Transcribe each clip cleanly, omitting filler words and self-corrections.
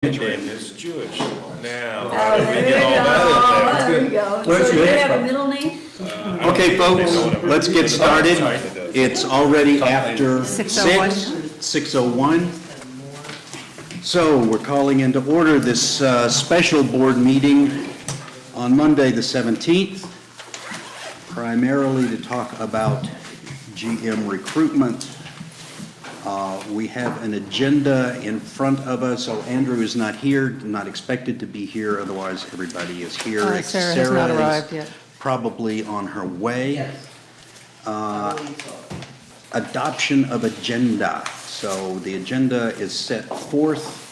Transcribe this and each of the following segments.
name is Jewish. Now, Oh, how did we there get all that There in you go. Where's So do they yours have a from? middle name? there? Okay, folks, let's get started. It's already after 6:01. 6:01. So we're calling into order this special board meeting on Monday, the 17th, primarily to talk about GM recruitment. We have an agenda in front of us, so Andrew is not here, not expected to be here, otherwise everybody is here. Sarah has not arrived yet. Probably on her way. Adoption of agenda. So the agenda is set forth.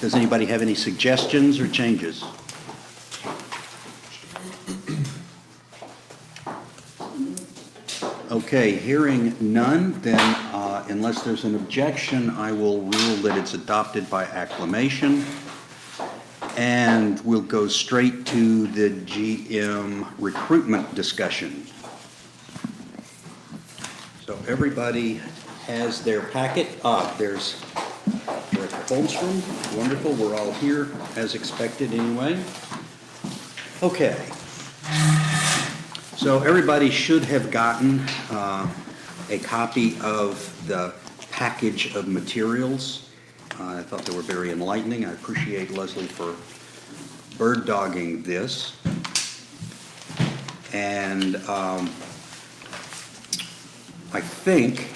Does anybody have any suggestions or changes? Okay, hearing none, then unless there's an objection, I will rule that it's adopted by acclamation. And we'll go straight to the GM recruitment discussion. So everybody has their packet. There's Director Holmstrom. Wonderful, we're all here as expected anyway. Okay. So everybody should have gotten a copy of the package of materials. I thought they were very enlightening. I appreciate Leslie for bird dogging this. And I think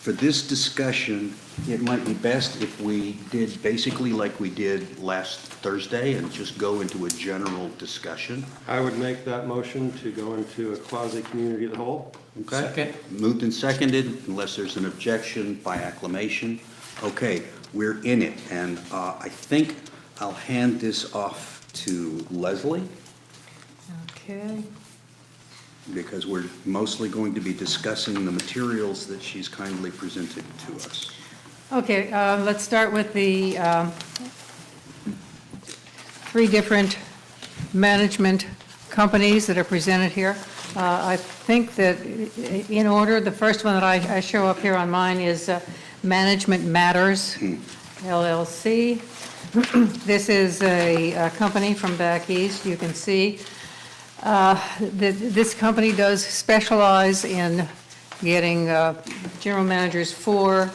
for this discussion, it might be best if we did basically like we did last Thursday and just go into a general discussion. I would make that motion to go into a quasi-community of the whole. Okay? Second. Moved and seconded, unless there's an objection by acclamation. Okay, we're in it, and I think I'll hand this off to Leslie, Okay. because we're mostly going to be discussing the materials that she's kindly presented to us. Okay, let's start with the three different management companies that are presented here. I think that in order, the first one that I show up here on mine is Management Matters, LLC. This is a company from back east, you can see. This company does specialize in getting general managers for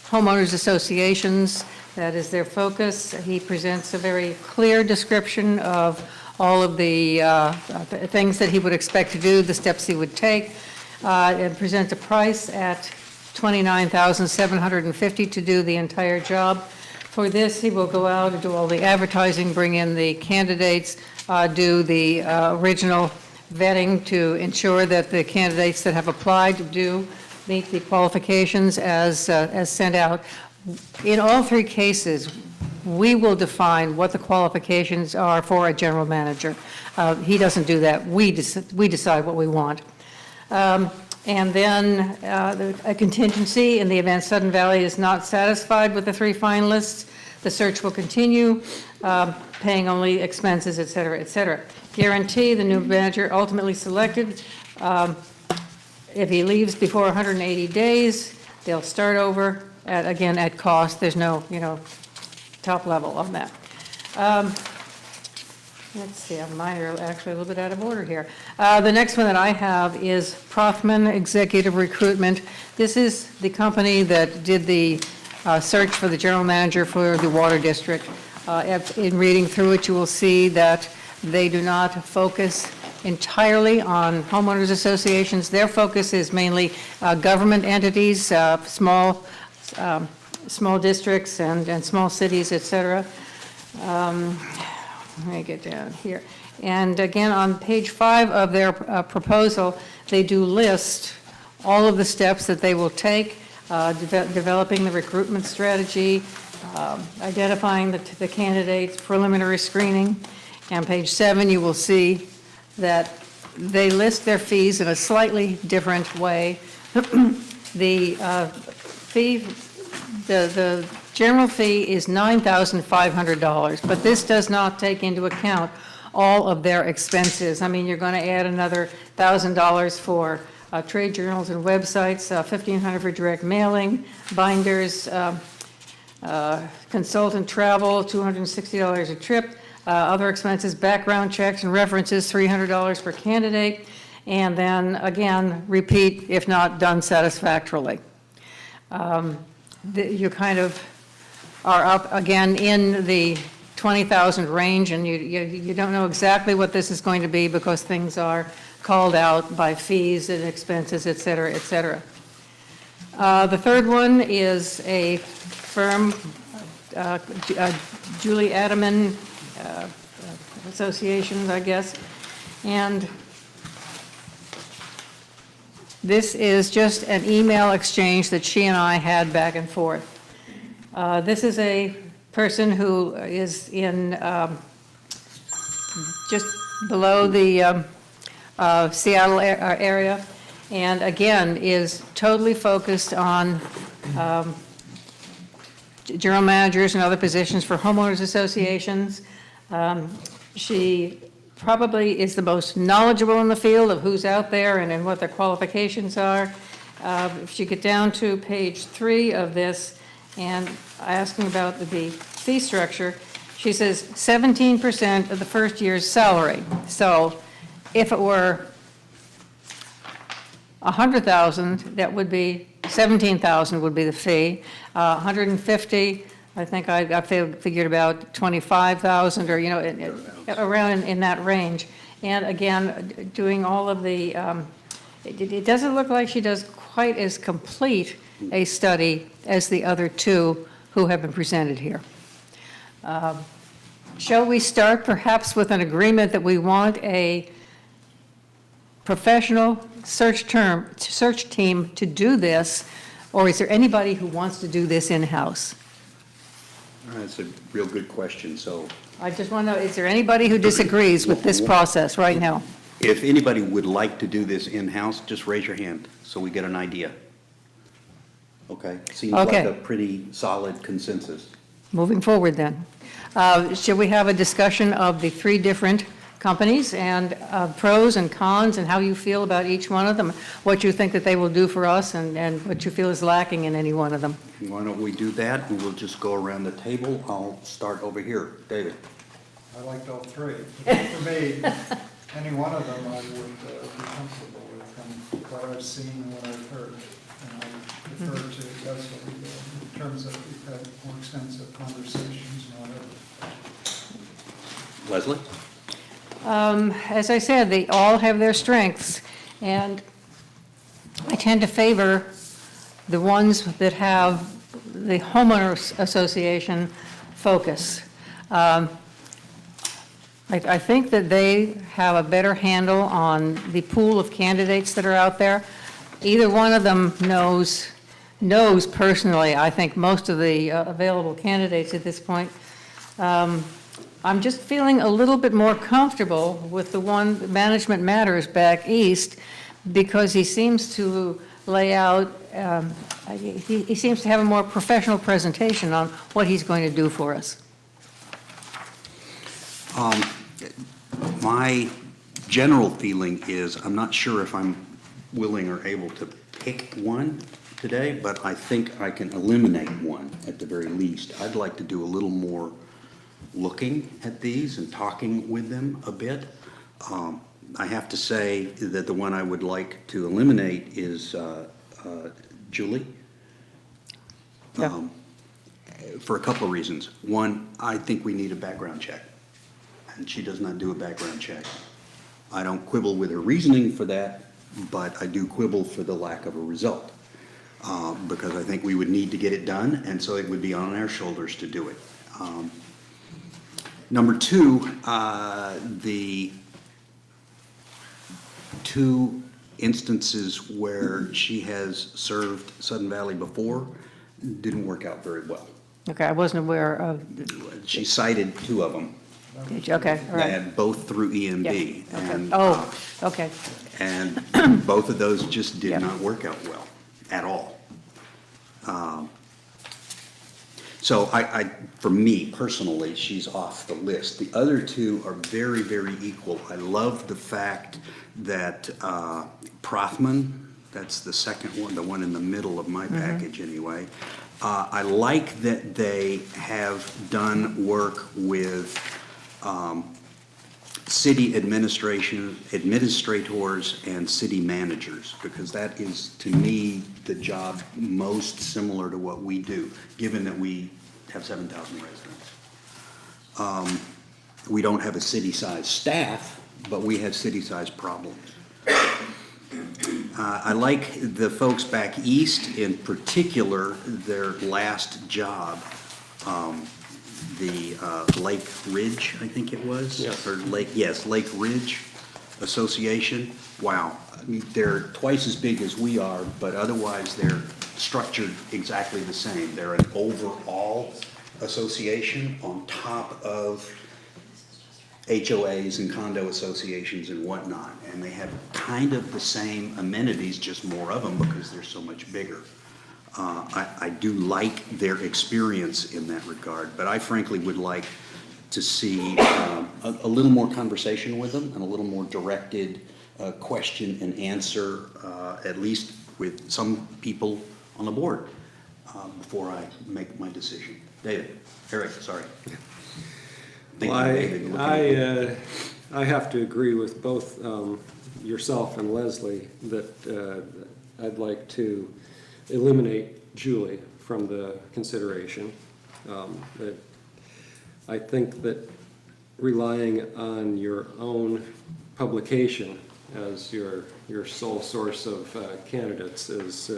homeowners associations. That is their focus. He presents a very clear description of all of the things that he would expect to do, the steps he would take, and presents a price at $29,750 to do the entire job. For this, he will go out and do all the advertising, bring in the candidates, do the original vetting to ensure that the candidates that have applied do meet the qualifications as sent out. In all three cases, we will define what the qualifications are for a general manager. He doesn't do that. We decide what we want. And then a contingency in the event Sudden Valley is not satisfied with the three finalists. The search will continue, paying only expenses, et cetera, et cetera. Guarantee the new manager ultimately selected. If he leaves before 180 days, they'll start over again at cost. There's no, top level on that. Let's see, mine are actually a little bit out of order here. The next one that I have is Prothman Executive Recruitment. This is the company that did the search for the general manager for the water district. In reading through it, you will see that they do not focus entirely on homeowners associations. Their focus is mainly government entities, small districts and small cities, et cetera. Let me get down here. And again, on page 5 of their proposal, they do list all of the steps that they will take, developing the recruitment strategy, identifying the candidates, preliminary screening. And page 7, you will see that they list their fees in a slightly different way. The general fee is $9,500, but this does not take into account all of their expenses. I mean, you're going to add another $1,000 for trade journals and websites, $1,500 for direct mailing, binders, Consultant travel, $260 a trip. Other expenses, background checks and references, $300 per candidate. And then, again, repeat if not done satisfactorily. You kind of are up again in the 20,000 range, and you don't know exactly what this is going to be because things are called out by fees and expenses, et cetera, et cetera. The third one is a firm, Julie Adaman Association, I guess, and this is just an email exchange that she and I had back and forth. This is a person who is in just below the Seattle area, and again, is totally focused on general managers and other positions for homeowners associations. She probably is the most knowledgeable in the field of who's out there and what their qualifications are. If you get down to page 3 of this and asking about the fee structure, she says 17% of the first year's salary. So if it were $100,000, that would be $17,000 would be the fee. 150, I think I figured about $25,000, or around in that range. And again, doing all of the, it doesn't look like she does quite as complete a study as the other two who have been presented here. Shall we start perhaps with an agreement that we want a professional search team to do this, or is there anybody who wants to do this in-house? That's a real good question. So I just want to know, is there anybody who disagrees with this process right now? if anybody would like to do this in-house, just raise your hand so we get an idea. Okay? Seems like Okay. a pretty solid consensus. Moving forward then. Should we have a discussion of the 3 different companies and pros and cons and how you feel about each one of them, what you think that they will do for us and what you feel is lacking in any one of them? Why don't we do that, and we'll just go around the table. I'll start over here. David? I liked all 3. For me, any one of them I would be comfortable with from what I've seen and what I've heard. And I prefer to Leslie in terms of we've had more extensive conversations and whatever. Leslie? As I said, they all have their strengths, and I tend to favor the ones that have the homeowners association focus. I think that they have a better handle on the pool of candidates that are out there. Either one of them knows personally, I think, most of the available candidates at this point. I'm just feeling a little bit more comfortable with the one, Management Matters back east, because he seems to lay out, he seems to have a more professional presentation on what he's going to do for us. My general feeling is, I'm not sure if I'm willing or able to pick one today, but I think I can eliminate one at the very least. I'd like to do a little more looking at these and talking with them a bit. I have to say that the one I would like to eliminate is Julie. Yeah. For a couple of reasons. One, I think we need a background check, and she does not do a background check. I don't quibble with her reasoning for that, but I do quibble for the lack of a result, because I think we would need to get it done, and so it would be on our shoulders to do it. Number 2, the 2 instances where she has served Sudden Valley before didn't work out very well. Okay, I wasn't aware of, She cited 2 of them, okay, all right. and both through EMB. Yeah, okay. And, Oh, okay. and both of those just did Yeah. not work out well at all. So for me personally, she's off the list. The other 2 are very, very equal. I love the fact that Prothman, that's the second one, the one in the middle of my package anyway, I like that they have done work with city administrators and city managers, because that is, to me, the job most similar to what we do, given that we have 7,000 residents. We don't have a city-sized staff, but we have city-sized problems. I like the folks back east, in particular, their last job, the Lake Ridge, I think it was? Yes. Or Lake Ridge Association. Wow, I mean, they're twice as big as we are, but otherwise they're structured exactly the same. They're an overall association on top of HOAs and condo associations and whatnot, and they have kind of the same amenities, just more of them because they're so much bigger. I do like their experience in that regard, but I frankly would like to see a little more conversation with them and a little more directed question and answer, at least with some people on the board, before I make my decision. Eric, sorry. Well, I have to agree with both yourself and Leslie that I'd like to eliminate Julie from the consideration. That I think that relying on your own publication as your sole source of candidates is,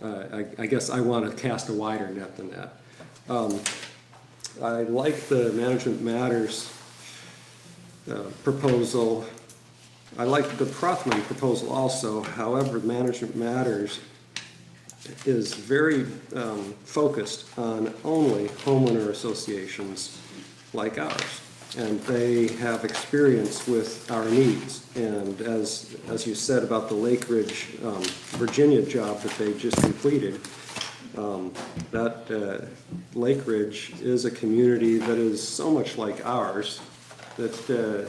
I guess I want to cast a wider net than that. I like the Management Matters proposal. I like the Prothman proposal also. However, Management Matters is very focused on only homeowner associations like ours. And they have experience with our needs. And as you said about the Lake Ridge, Virginia job that they just completed, that Lake Ridge is a community that is so much like ours that,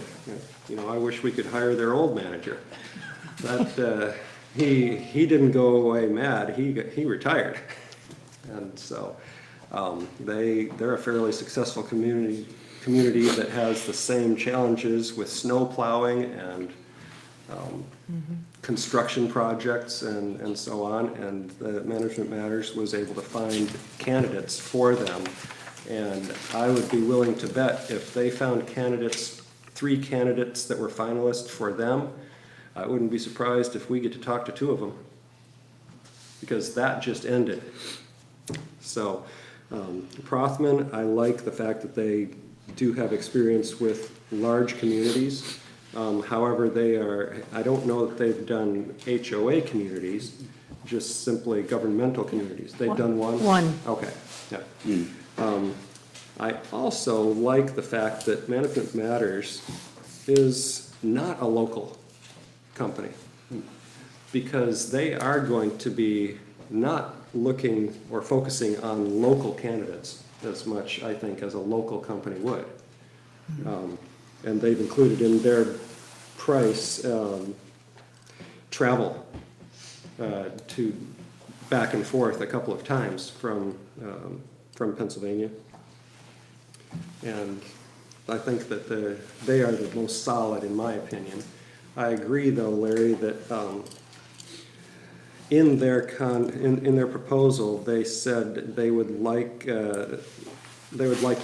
I wish we could hire their old manager. That he didn't go away mad, he retired. And so they're a fairly successful community that has the same challenges with snow plowing and construction projects and so on, and the Management Matters was able to find candidates for them. And I would be willing to bet if they found 3 candidates that were finalists for them, I wouldn't be surprised if we get to talk to 2 of them, because that just ended. So Prothman, I like the fact that they do have experience with large communities. However, I don't know that they've done HOA communities, just simply governmental communities. They've done one? One. Okay, yeah. I also like the fact that Management Matters is not a local company, because they are going to be not looking or focusing on local candidates as much, I think, as a local company would. And they've included in their price travel to back and forth a couple of times from Pennsylvania. And I think that they are the most solid, in my opinion. I agree, though, Larry, that in their proposal, they said they would like to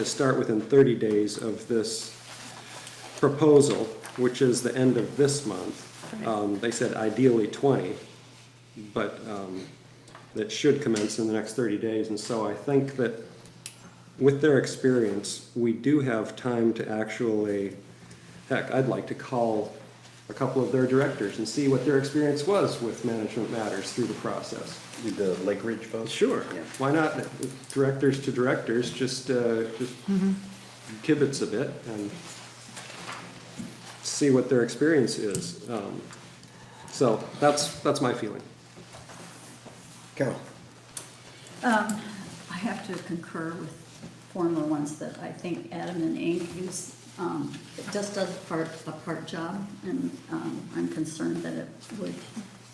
start within 30 days of this proposal, which is the end of this month. They said ideally 20, but that should commence in the next 30 days. And so I think that with their experience, we do have time to actually, heck, I'd like to call a couple of their directors and see what their experience was with Management Matters through the process. The Lake Ridge folks? Sure. Yeah. Why not directors to directors, just kibitz a bit and see what their experience is. So that's my feeling. Carol? I have to concur with former ones that I think Adam and Inc. use, it just does a part job, and I'm concerned that it would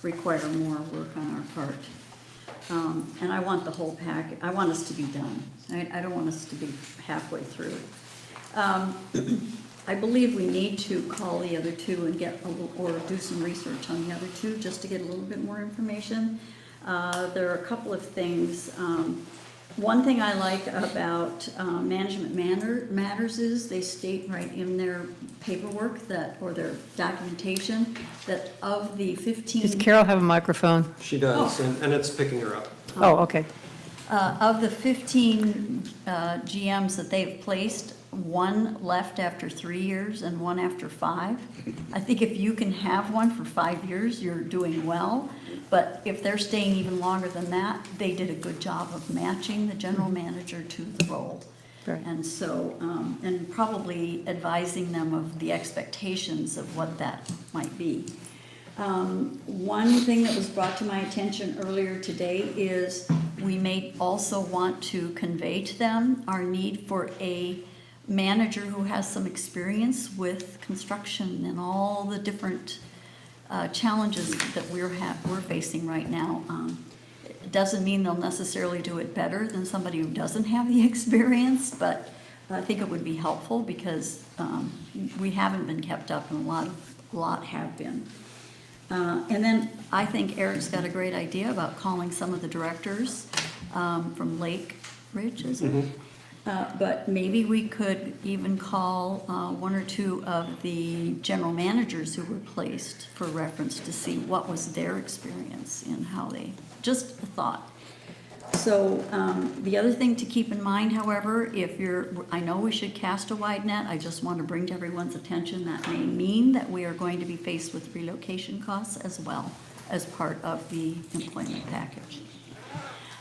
require more work on our part. And I want the whole pack, I want us to be done. I don't want us to be halfway through. I believe we need to call the other two and get a little, or do some research on the other two, just to get a little bit more information. There are a couple of things. One thing I like about Management Matters is they state right in their paperwork that, or their documentation, that of the 15. Does Carol have a microphone? She does, and it's picking her up. Oh, okay. Of the 15 GMs that they've placed, one left after 3 years and one after 5. I think if you can have one for 5 years, you're doing well. But if they're staying even longer than that, they did a good job of matching the general manager to the role. Right. And so, and probably advising them of the expectations of what that might be. One thing that was brought to my attention earlier today is we may also want to convey to them our need for a manager who has some experience with construction and all the different challenges that we're facing right now. It doesn't mean they'll necessarily do it better than somebody who doesn't have the experience, but I think it would be helpful because we haven't been kept up and a lot have been. And then I think Eric's got a great idea about calling some of the directors from Lake Ridge, isn't it? But maybe we could even call one or two of the general managers who were placed for reference to see what was their experience and how they, just a thought. So the other thing to keep in mind, however, I know we should cast a wide net, I just want to bring to everyone's attention that may mean that we are going to be faced with relocation costs as well as part of the employment package.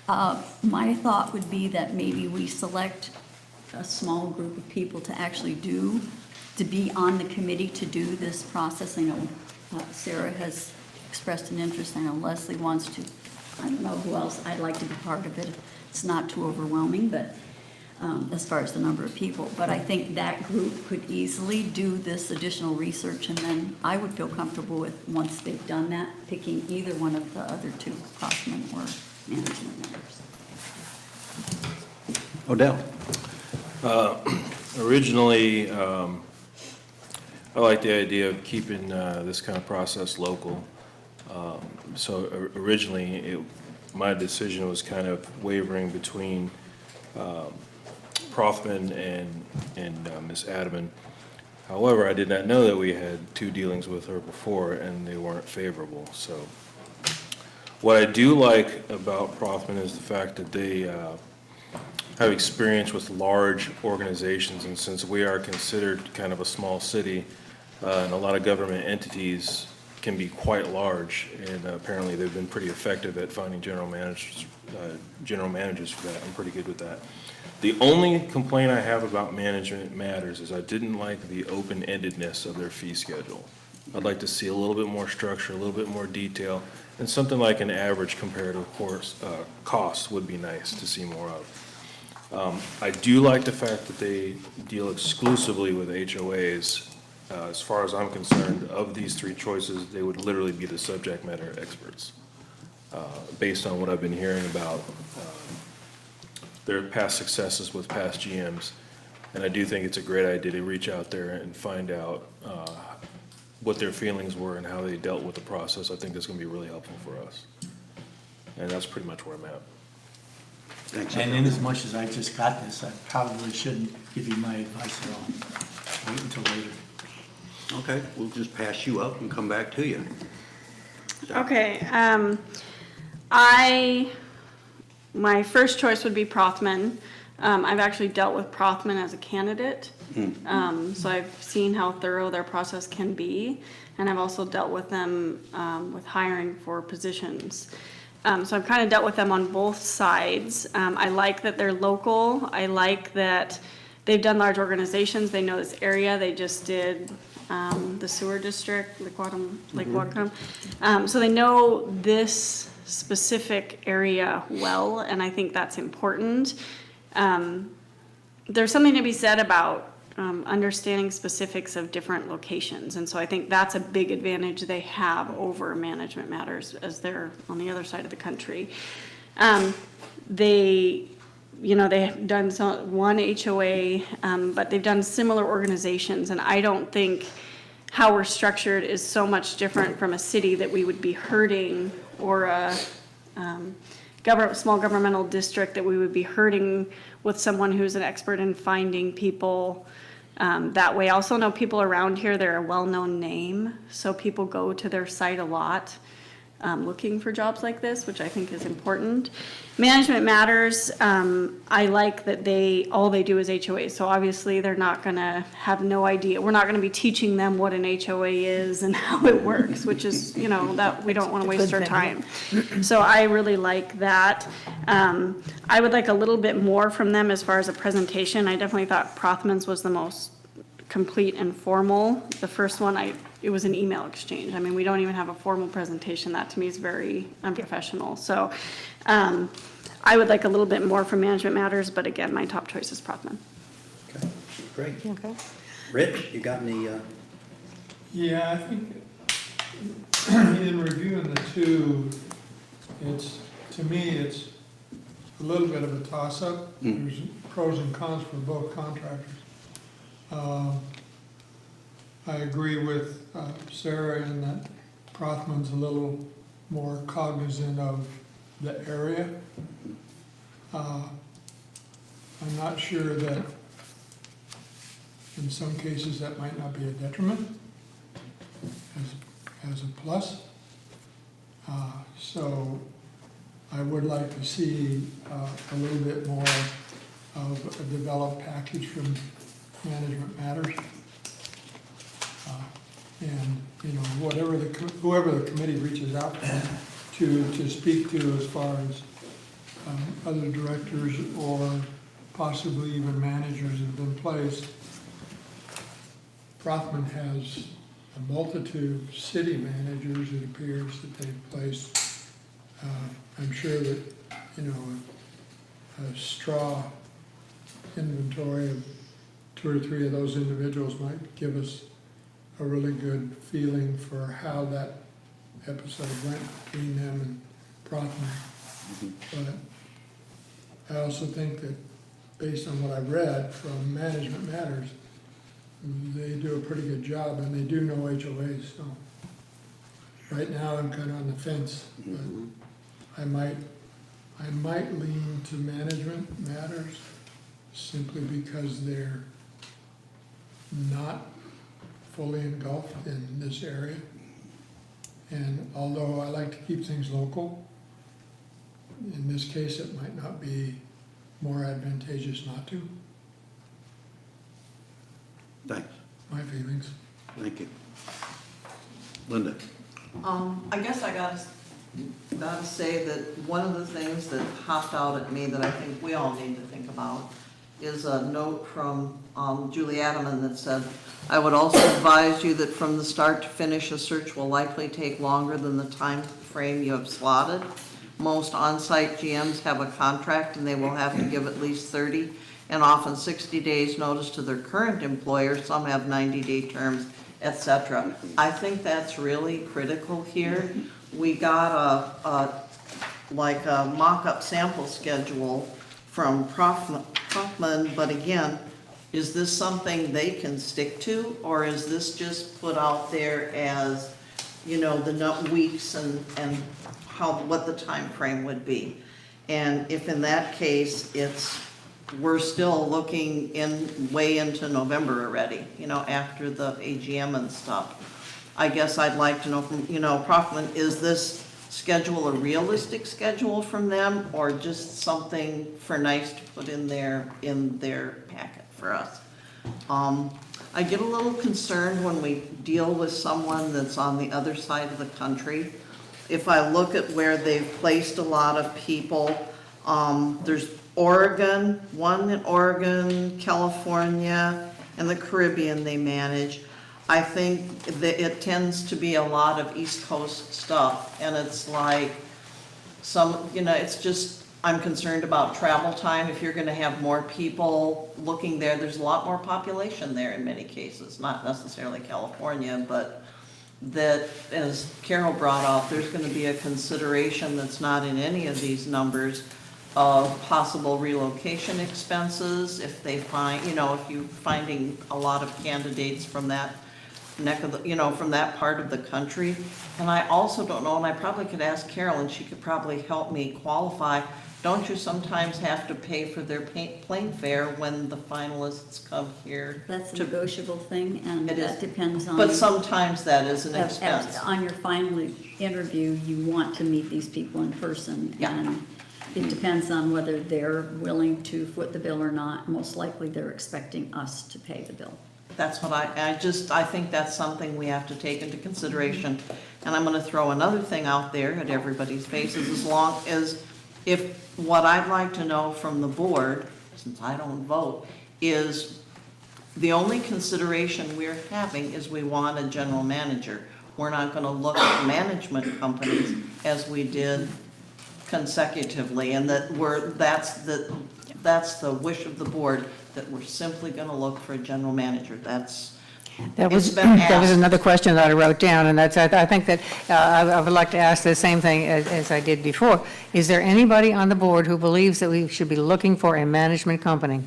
My thought would be that maybe we select a small group of people to actually be on the committee to do this process. I know Sarah has expressed an interest, I know Leslie wants to. I don't know who else, I'd like to be part of it. It's not too overwhelming, but as far as the number of people. But I think that group could easily do this additional research, and then I would feel comfortable with, once they've done that, picking either one of the other two, Kaufman or Management Matters. Odell? Originally, I like the idea of keeping this kind of process local. So originally, my decision was kind of wavering between Prothman and Ms. Adaman. However, I did not know that we had two dealings with her before, and they weren't favorable. So what I do like about Prothman is the fact that they have experience with large organizations, and since we are considered kind of a small city, and a lot of government entities can be quite large, and apparently they've been pretty effective at finding general managers for that. I'm pretty good with that. The only complaint I have about Management Matters is I didn't like the open-endedness of their fee schedule. I'd like to see a little bit more structure, a little bit more detail, and something like an average comparative cost would be nice to see more of. I do like the fact that they deal exclusively with HOAs. As far as I'm concerned, of these three choices, they would literally be the subject matter experts, based on what I've been hearing about their past successes with past GMs. And I do think it's a great idea to reach out there and find out what their feelings were and how they dealt with the process. I think that's going to be really helpful for us. And that's pretty much where I'm at. Thanks. And in as much as I just got this, I probably shouldn't give you my advice at all. Wait until later. Okay, we'll just pass you up and come back to you. Okay, my first choice would be Prothman. I've actually dealt with Prothman as a candidate, so I've seen how thorough their process can be, and I've also dealt with them with hiring for positions. So I've kind of dealt with them on both sides. I like that they're local. I like that they've done large organizations. They know this area. They just did the sewer district, Lake Whatcom. So they know this specific area well, and I think that's important. There's something to be said about understanding specifics of different locations, and so I think that's a big advantage they have over Management Matters, as they're on the other side of the country. They, you know, they have done one HOA, but they've done similar organizations, and I don't think how we're structured is so much different from a city that we would be hurting, or a small governmental district that we would be hurting with someone who's an expert in finding people that way. I also know people around here, they're a well-known name, so people go to their site a lot looking for jobs like this, which I think is important. Management Matters, I like that all they do is HOA, so obviously they're not gonna have no idea. We're not gonna be teaching them what an HOA is and how it works, which is, you know, that we don't wanna waste our time. So I really like that. I would like a little bit more from them as far as a presentation. I definitely thought Prothman's was the most complete and formal. The first one, it was an email exchange. I mean, we don't even have a formal presentation. That to me is very unprofessional. So I would like a little bit more from Management Matters, but again, my top choice is Prothman. Okay, great. Okay. Rich, you got any, Yeah, I think in reviewing the two, to me, it's a little bit of a toss-up. There's pros and cons for both contractors. I agree with Sarah in that Prothman's a little more cognizant of the area. I'm not sure that in some cases that might not be a detriment as a plus. So I would like to see a little bit more of a developed package from Management Matters. And, you know, whoever the committee reaches out to speak to as far as other directors or possibly even managers that have been placed. Prothman has a multitude of city managers, it appears, that they've placed. I'm sure that, you know, a straw inventory of 2 or 3 of those individuals might give us a really good feeling for how that episode went between them and Prothman. But I also think that based on what I've read from Management Matters, they do a pretty good job, and they do know HOAs, so right now I'm kind of on the fence, but I might lean to Management Matters simply because they're not fully engulfed in this area. And although I like to keep things local, in this case it might not be more advantageous not to. thanks, My feelings. thank you. Linda? I guess I gotta say that one of the things that hopped out at me that I think we all need to think about is a note from Julie Adaman that said, "I would also advise you that from the start to finish, a search will likely take longer than the time frame you have slotted. Most on-site GMs have a contract and they will have to give at least 30 and often 60 days notice to their current employer. Some have 90-day terms, etc." I think that's really critical here. We got a mock-up sample schedule from Prothman, but again, is this something they can stick to, or is this just put out there as, you know, the weeks and what the time frame would be? And if in that case, we're still looking way into November already, you know, after the AGM and stuff. I guess I'd like to know from, you know, Prothman, is this schedule a realistic schedule from them, or just something for nice to put in their packet for us? I get a little concerned when we deal with someone that's on the other side of the country. If I look at where they've placed a lot of people, there's Oregon, one in Oregon, California, and the Caribbean they manage. I think that it tends to be a lot of East Coast stuff, and it's like it's just, I'm concerned about travel time. If you're gonna have more people looking there, there's a lot more population there in many cases, not necessarily California, but that, as Carol brought up, there's gonna be a consideration that's not in any of these numbers of possible relocation expenses, if they find, you know, if you're finding a lot of candidates from that neck of the, you know, from that part of the country. And I also don't know, and I probably could ask Carol, and she could probably help me qualify, don't you sometimes have to pay for their plane fare when the finalists come here? That's a to- negotiable thing, and It is. that depends on. But sometimes that is an As- expense. On your final interview, you want to meet these people in person. Yeah. And it depends on whether they're willing to foot the bill or not. Most likely, they're expecting us to pay the bill. That's what I think that's something we have to take into consideration. And I'm gonna throw another thing out there at everybody's faces, as long as, if, what I'd like to know from the board, since I don't vote, is the only consideration we're having is we want a general manager. We're not gonna look at management companies as we did consecutively, and that's the wish of the board, that we're simply gonna look for a general manager. That was, It's been that was asked. another question that I wrote down, and that's, I think that I would like to ask the same thing as I did before. Is there anybody on the board who believes that we should be looking for a management company?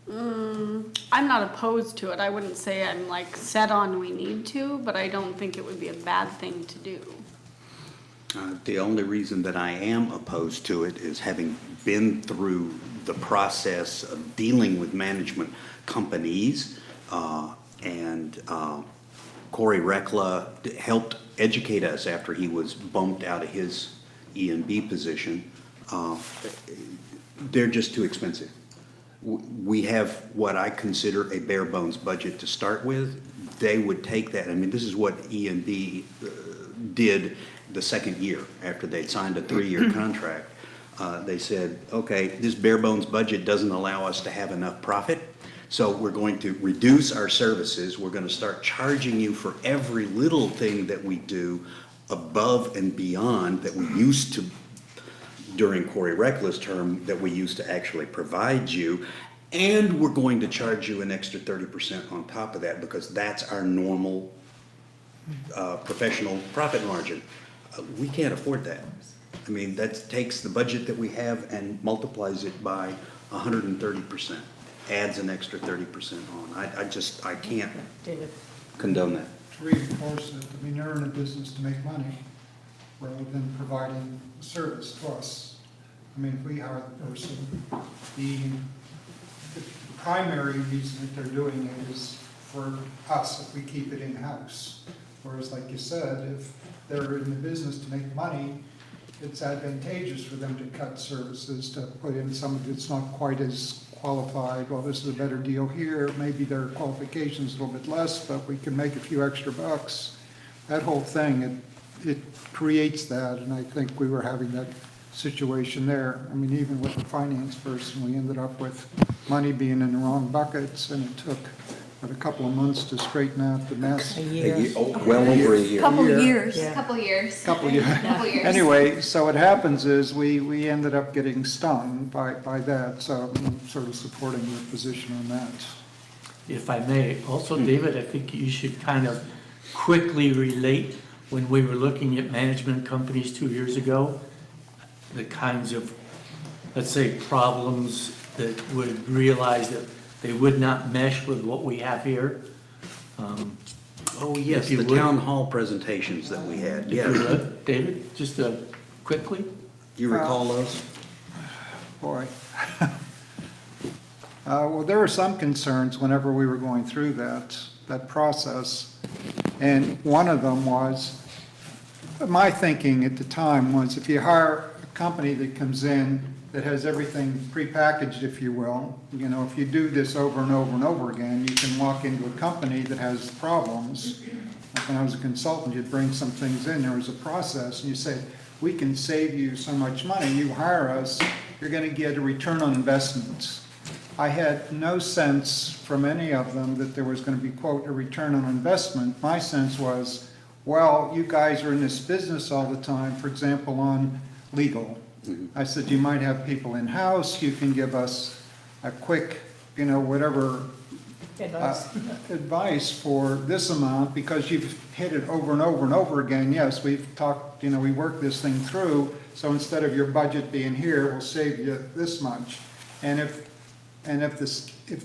I'm not opposed to it. I wouldn't say I'm like set on we need to, but I don't think it would be a bad thing to do. The only reason that I am opposed to it is having been through the process of dealing with management companies, and Corey Rekla helped educate us after he was bumped out of his E&B position. They're just too expensive. We have what I consider a bare bones budget to start with. They would take that, I mean, this is what E&B did the second year after they'd signed a 3-year contract. They said, okay, this bare bones budget doesn't allow us to have enough profit, so we're going to reduce our services. We're going to start charging you for every little thing that we do above and beyond that we used to, during Corey Rekla's term, that we used to actually provide you. And we're going to charge you an extra 30% on top of that, because that's our normal professional profit margin. We can't afford that. I mean, that takes the budget that we have and multiplies it by 130%, adds an extra 30% on. I can't condone that. To reinforce it, I mean, they're in a business to make money rather than providing service to us. I mean, if we hire the person, the primary reason that they're doing it is for us, if we keep it in-house. Whereas, like you said, if they're in the business to make money, it's advantageous for them to cut services, to put in somebody that's not quite as qualified. Well, this is a better deal here, maybe their qualification's a little bit less, but we can make a few extra bucks. That whole thing, it creates that, and I think we were having that situation there. I mean, even with the finance person, we ended up with money being in the wrong buckets, and it took a couple of months to straighten out the mess. Well over a year. Couple of years. Couple years. Couple of years. Couple years. Anyway, so what happens is we ended up getting stung by that, so I'm sort of supporting your position on that. If I may, also, David, I think you should kind of quickly relate when we were looking at management companies 2 years ago, the kinds of, let's say, problems that would realize that they would not mesh with what we have here. Oh, yes, If you the would. town hall presentations that we had, If you yeah. would, David, just quickly? You recall those? Boy. Well, there were some concerns whenever we were going through that process. And one of them was, my thinking at the time was, if you hire a company that comes in that has everything prepackaged, if you will, you know, if you do this over and over and over again, you can walk into a company that has problems. Like when I was a consultant, you'd bring some things in, there was a process, and you say, we can save you so much money, you hire us, you're gonna get a return on investments. I had no sense from any of them that there was gonna be, quote, a return on investment. My sense was, well, you guys are in this business all the time, for example, on legal. I said, you might have people in-house, you can give us a quick, you know, whatever advice for this amount, because you've hit it over and over and over again. Yes, we've talked, we worked this thing through, so instead of your budget being here, we'll save you this much. And if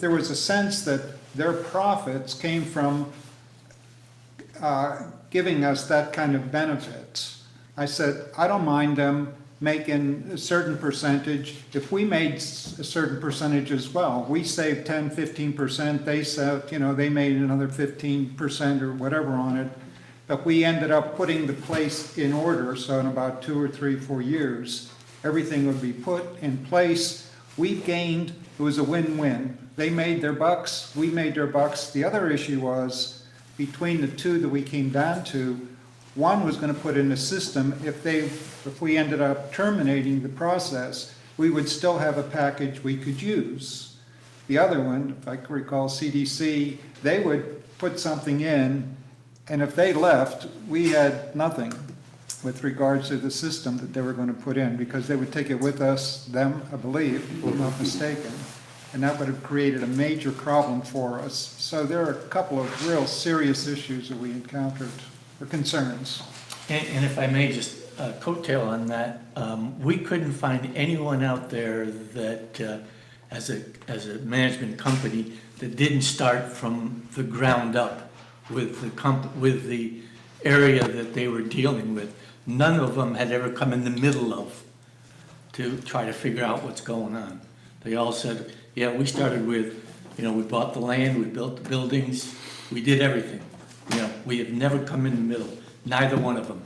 there was a sense that their profits came from giving us that kind of benefits, I said, I don't mind them making a certain percentage. If we made a certain percentage as well, we saved 10, 15%, they said, they made another 15% or whatever on it. But we ended up putting the place in order, so in about 2 or 3, 4 years, everything would be put in place. We gained, it was a win-win. They made their bucks, we made their bucks. The other issue was, between the two that we came down to, one was going to put in a system, if we ended up terminating the process, we would still have a package we could use. The other one, if I can recall, CDC, they would put something in, and if they left, we had nothing with regards to the system that they were going to put in, because they would take it with us, them, I believe, if I'm not mistaken. And that would have created a major problem for us. So there are a couple of real serious issues that we encountered, or concerns. And if I may just coattail on that, we couldn't find anyone out there that, as a management company, that didn't start from the ground up with the area that they were dealing with. None of them had ever come in the middle of to try to figure out what's going on. They all said, yeah, we started with, we bought the land, we built the buildings, we did everything. We have never come in the middle. Neither one of them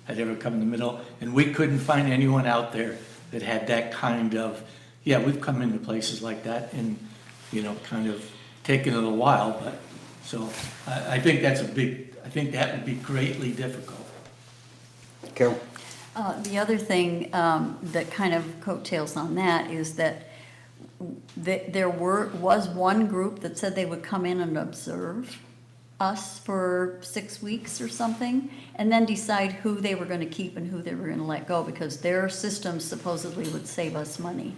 had ever come in the middle, and we couldn't find anyone out there that had that kind of, yeah, we've come into places like that and, kind of taken it a while, but, so I think that's I think that would be greatly difficult. Carol? The other thing that kind of coattails on that is that there was one group that said they would come in and observe us for 6 weeks or something, and then decide who they were going to keep and who they were going to let go, because their system supposedly would save us money.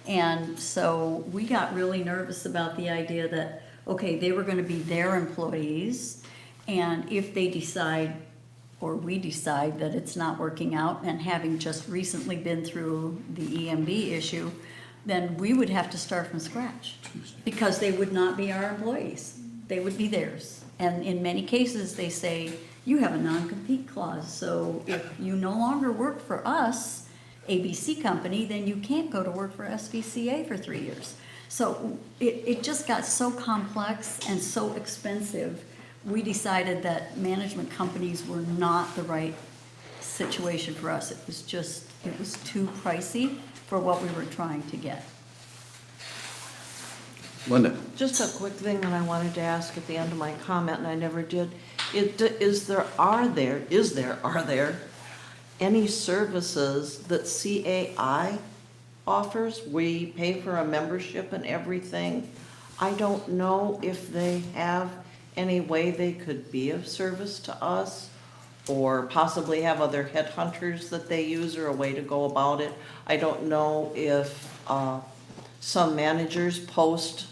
And so we got really nervous about the idea that, okay, they were going to be their employees, and if they decide, or we decide that it's not working out, and having just recently been through the EMB issue, then we would have to start from scratch, because they would not be our employees. They would be theirs. And in many cases, they say, you have a non-compete clause, so if you no longer work for us, ABC company, then you can't go to work for SVCA for 3 years. So it just got so complex and so expensive, we decided that management companies were not the right situation for us. It was too pricey for what we were trying to get. Linda? Just a quick thing that I wanted to ask at the end of my comment, and I never did. Are there any services that CAI offers? We pay for a membership and everything. I don't know if they have any way they could be of service to us, or possibly have other headhunters that they use, or a way to go about it. I don't know if some managers post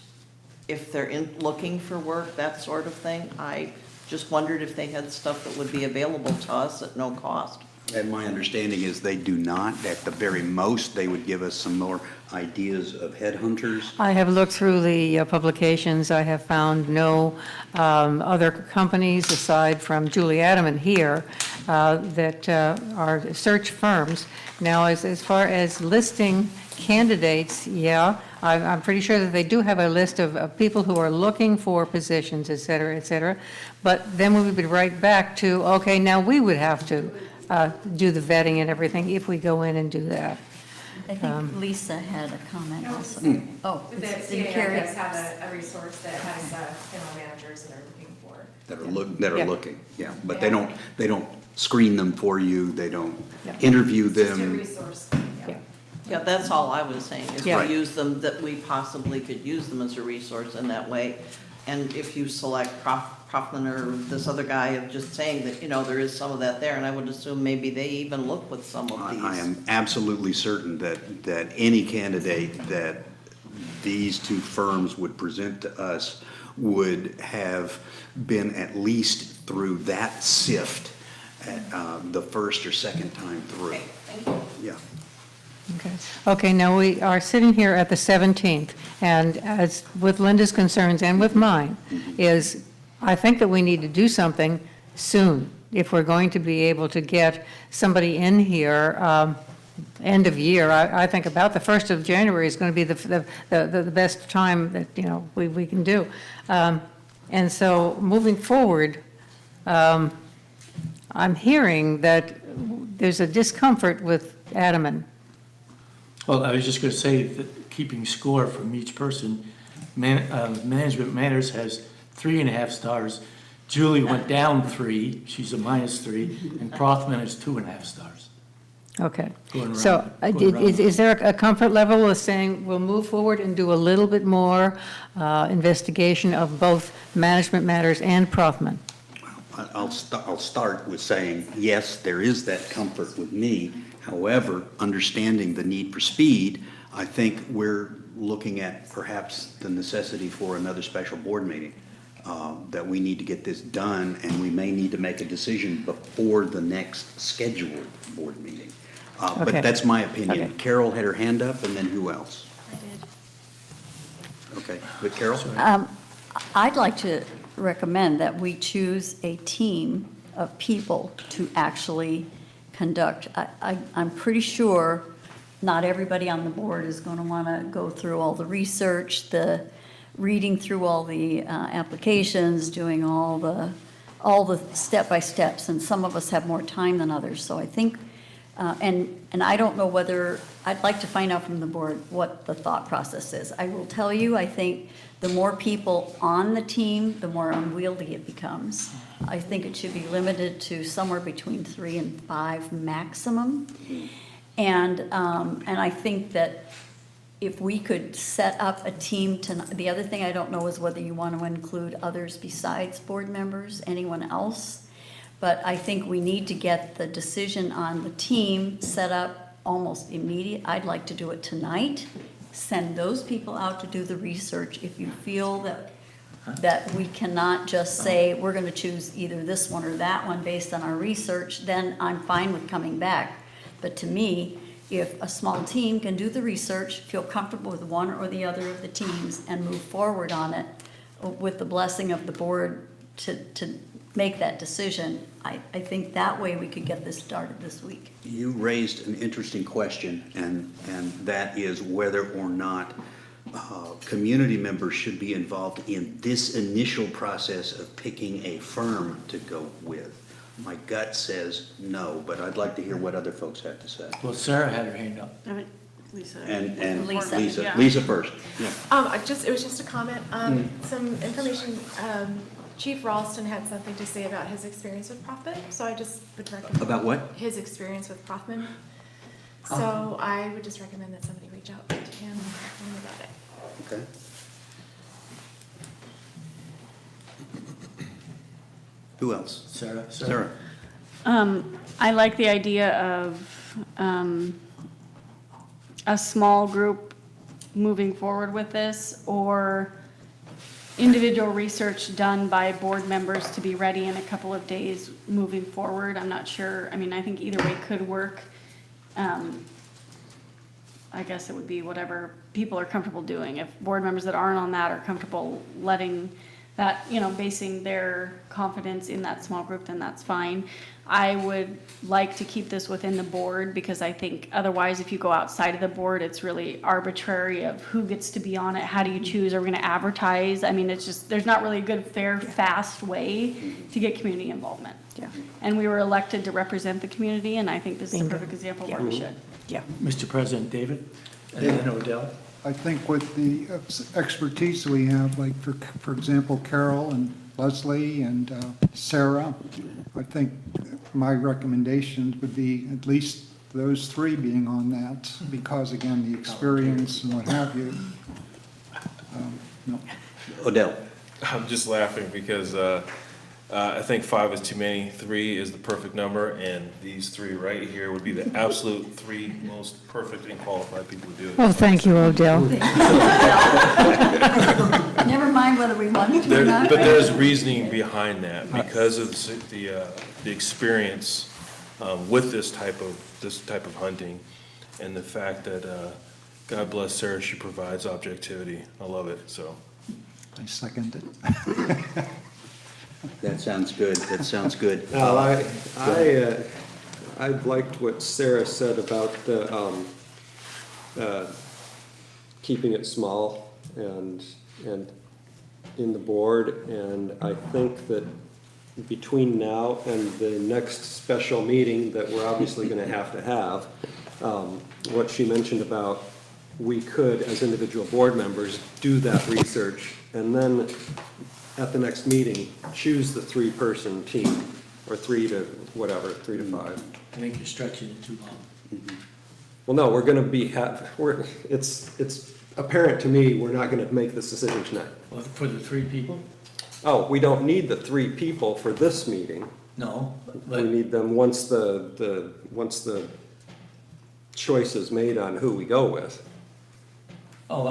if they're looking for work, that sort of thing. I just wondered if they had stuff that would be available to us at no cost. And my understanding is they do not. At the very most, they would give us some more ideas of headhunters. I have looked through the publications. I have found no other companies aside from Julie Adamant here that are search firms. Now, as far as listing candidates, yeah, I'm pretty sure that they do have a list of people who are looking for positions, et cetera, but then we would be right back to, okay, now we would have to do the vetting and everything if we go in and do that. I think Lisa had a comment also. Oh, The it's CAI does have a resource that has general managers that are looking for. That are Yeah. looking, yeah. But they don't screen them for you, they don't Yeah. interview Just a them. resource, yeah. Yeah, that's all I was saying, is Yeah. to use them, that we possibly could use them as a resource in that way. And if you select Proffman or this other guy, of just saying that, there is some of that there, and I would assume maybe they even look with some of these. I am absolutely certain that any candidate these two firms would present to us would have been at least through that sift at the first or second time through. Yeah. Okay. Okay, now we are sitting here at the 17th, and as with Linda's concerns and with mine, is I think that we need to do something soon if we're going to be able to get somebody in here end of year. I think about the 1st of January is going to be the best time that, you know, we can do. And so moving forward, I'm hearing that there's a discomfort with Adaman. Well, I was just going to say that keeping score from each person, Management Matters has 3.5 stars. Julie went down 3, she's a -3, and Prothman is 2.5 stars. Okay. Going So around, going around. is there a comfort level of saying we'll move forward and do a little bit more investigation of both Management Matters and Prothman? I'll start with saying, yes, there is that comfort with me. However, understanding the need for speed, I think we're looking at perhaps the necessity for another special board meeting, that we need to get this done, and we may need to make a decision before the next scheduled board meeting. Okay. But that's my opinion. Okay. Carol had her hand up, and then who else? I did. Okay, but Carol? I'd like to recommend that we choose a team of people to actually conduct. I'm pretty sure not everybody on the board is going to want to go through all the research, the reading through all the applications, doing all the step-by-steps, and some of us have more time than others. So I think, and I don't know whether, I'd like to find out from the board what the thought process is. I will tell you, I think the more people on the team, the more unwieldy it becomes. I think it should be limited to somewhere between 3 and 5 maximum. And I think that if we could set up a team the other thing I don't know is whether you want to include others besides board members, anyone else. But I think we need to get the decision on the team set up almost immediate. I'd like to do it tonight. Send those people out to do the research. If you feel that we cannot just say, we're going to choose either this one or that one based on our research, then I'm fine with coming back. But to me, if a small team can do the research, feel comfortable with one or the other of the teams, and move forward on it with the blessing of the board to make that decision, I think that way we could get this started this week. You raised an interesting question, and that is whether or not community members should be involved in this initial process of picking a firm to go with. My gut says no, but I'd like to hear what other folks have to say. Well, Sarah had her hand up. Lisa. And Lisa. Yeah. Lisa first. Yeah. It was just a comment, some information, Chief Ralston had something to say about his experience with Prothman, so I just would recommend. About what? His experience with Prothman. So I would just recommend that somebody reach out to him and tell him about it. Okay. Who else? Sarah? Sarah. I like the idea of a small group moving forward with this, or individual research done by board members to be ready in a couple of days moving forward. I'm not sure, I mean, I think either way could work. I guess it would be whatever people are comfortable doing. If board members that aren't on that are comfortable letting that, basing their confidence in that small group, then that's fine. I would like to keep this within the board, because I think otherwise if you go outside of the board, it's really arbitrary of who gets to be on it, how do you choose, are we gonna advertise? I mean, it's just, there's not really a good, fair, fast way to get community involvement. Yeah. And we were elected to represent the community, and I think this is a Bingo. perfect example of where we should. Yeah. Mr. President, David? And then Odell? I think with the expertise we have, like for example, Carol and Leslie and Sarah, I think my recommendations would be at least those 3 being on that, because again, the experience and what have you. No. Odell. I'm just laughing because I think 5 is too many, 3 is the perfect number, and these 3 right here would be the absolute 3 most perfect and qualified people to do it. Well, thank you, Odell. Never mind whether we want to or There, not. but there's reasoning behind that, because of the experience with this type of hunting, and the fact that, God bless Sarah, she provides objectivity. I love it, so. I second it. That sounds good, that sounds good. Now, I liked what Sarah said about the, keeping it small and in the board, and I think that between now and the next special meeting that we're obviously gonna have, what she mentioned about, we could, as individual board members, do that research, and then at the next meeting, choose the 3-person team, or 3 to, whatever, 3 to 5. I think you're stretching it too long. Well, no, we're gonna be, it's apparent to me, we're not gonna make this decision tonight. Well, for the 3 people? Oh, we don't need the 3 people for this meeting. No, We but, need them once the choice is made on who we go with. oh,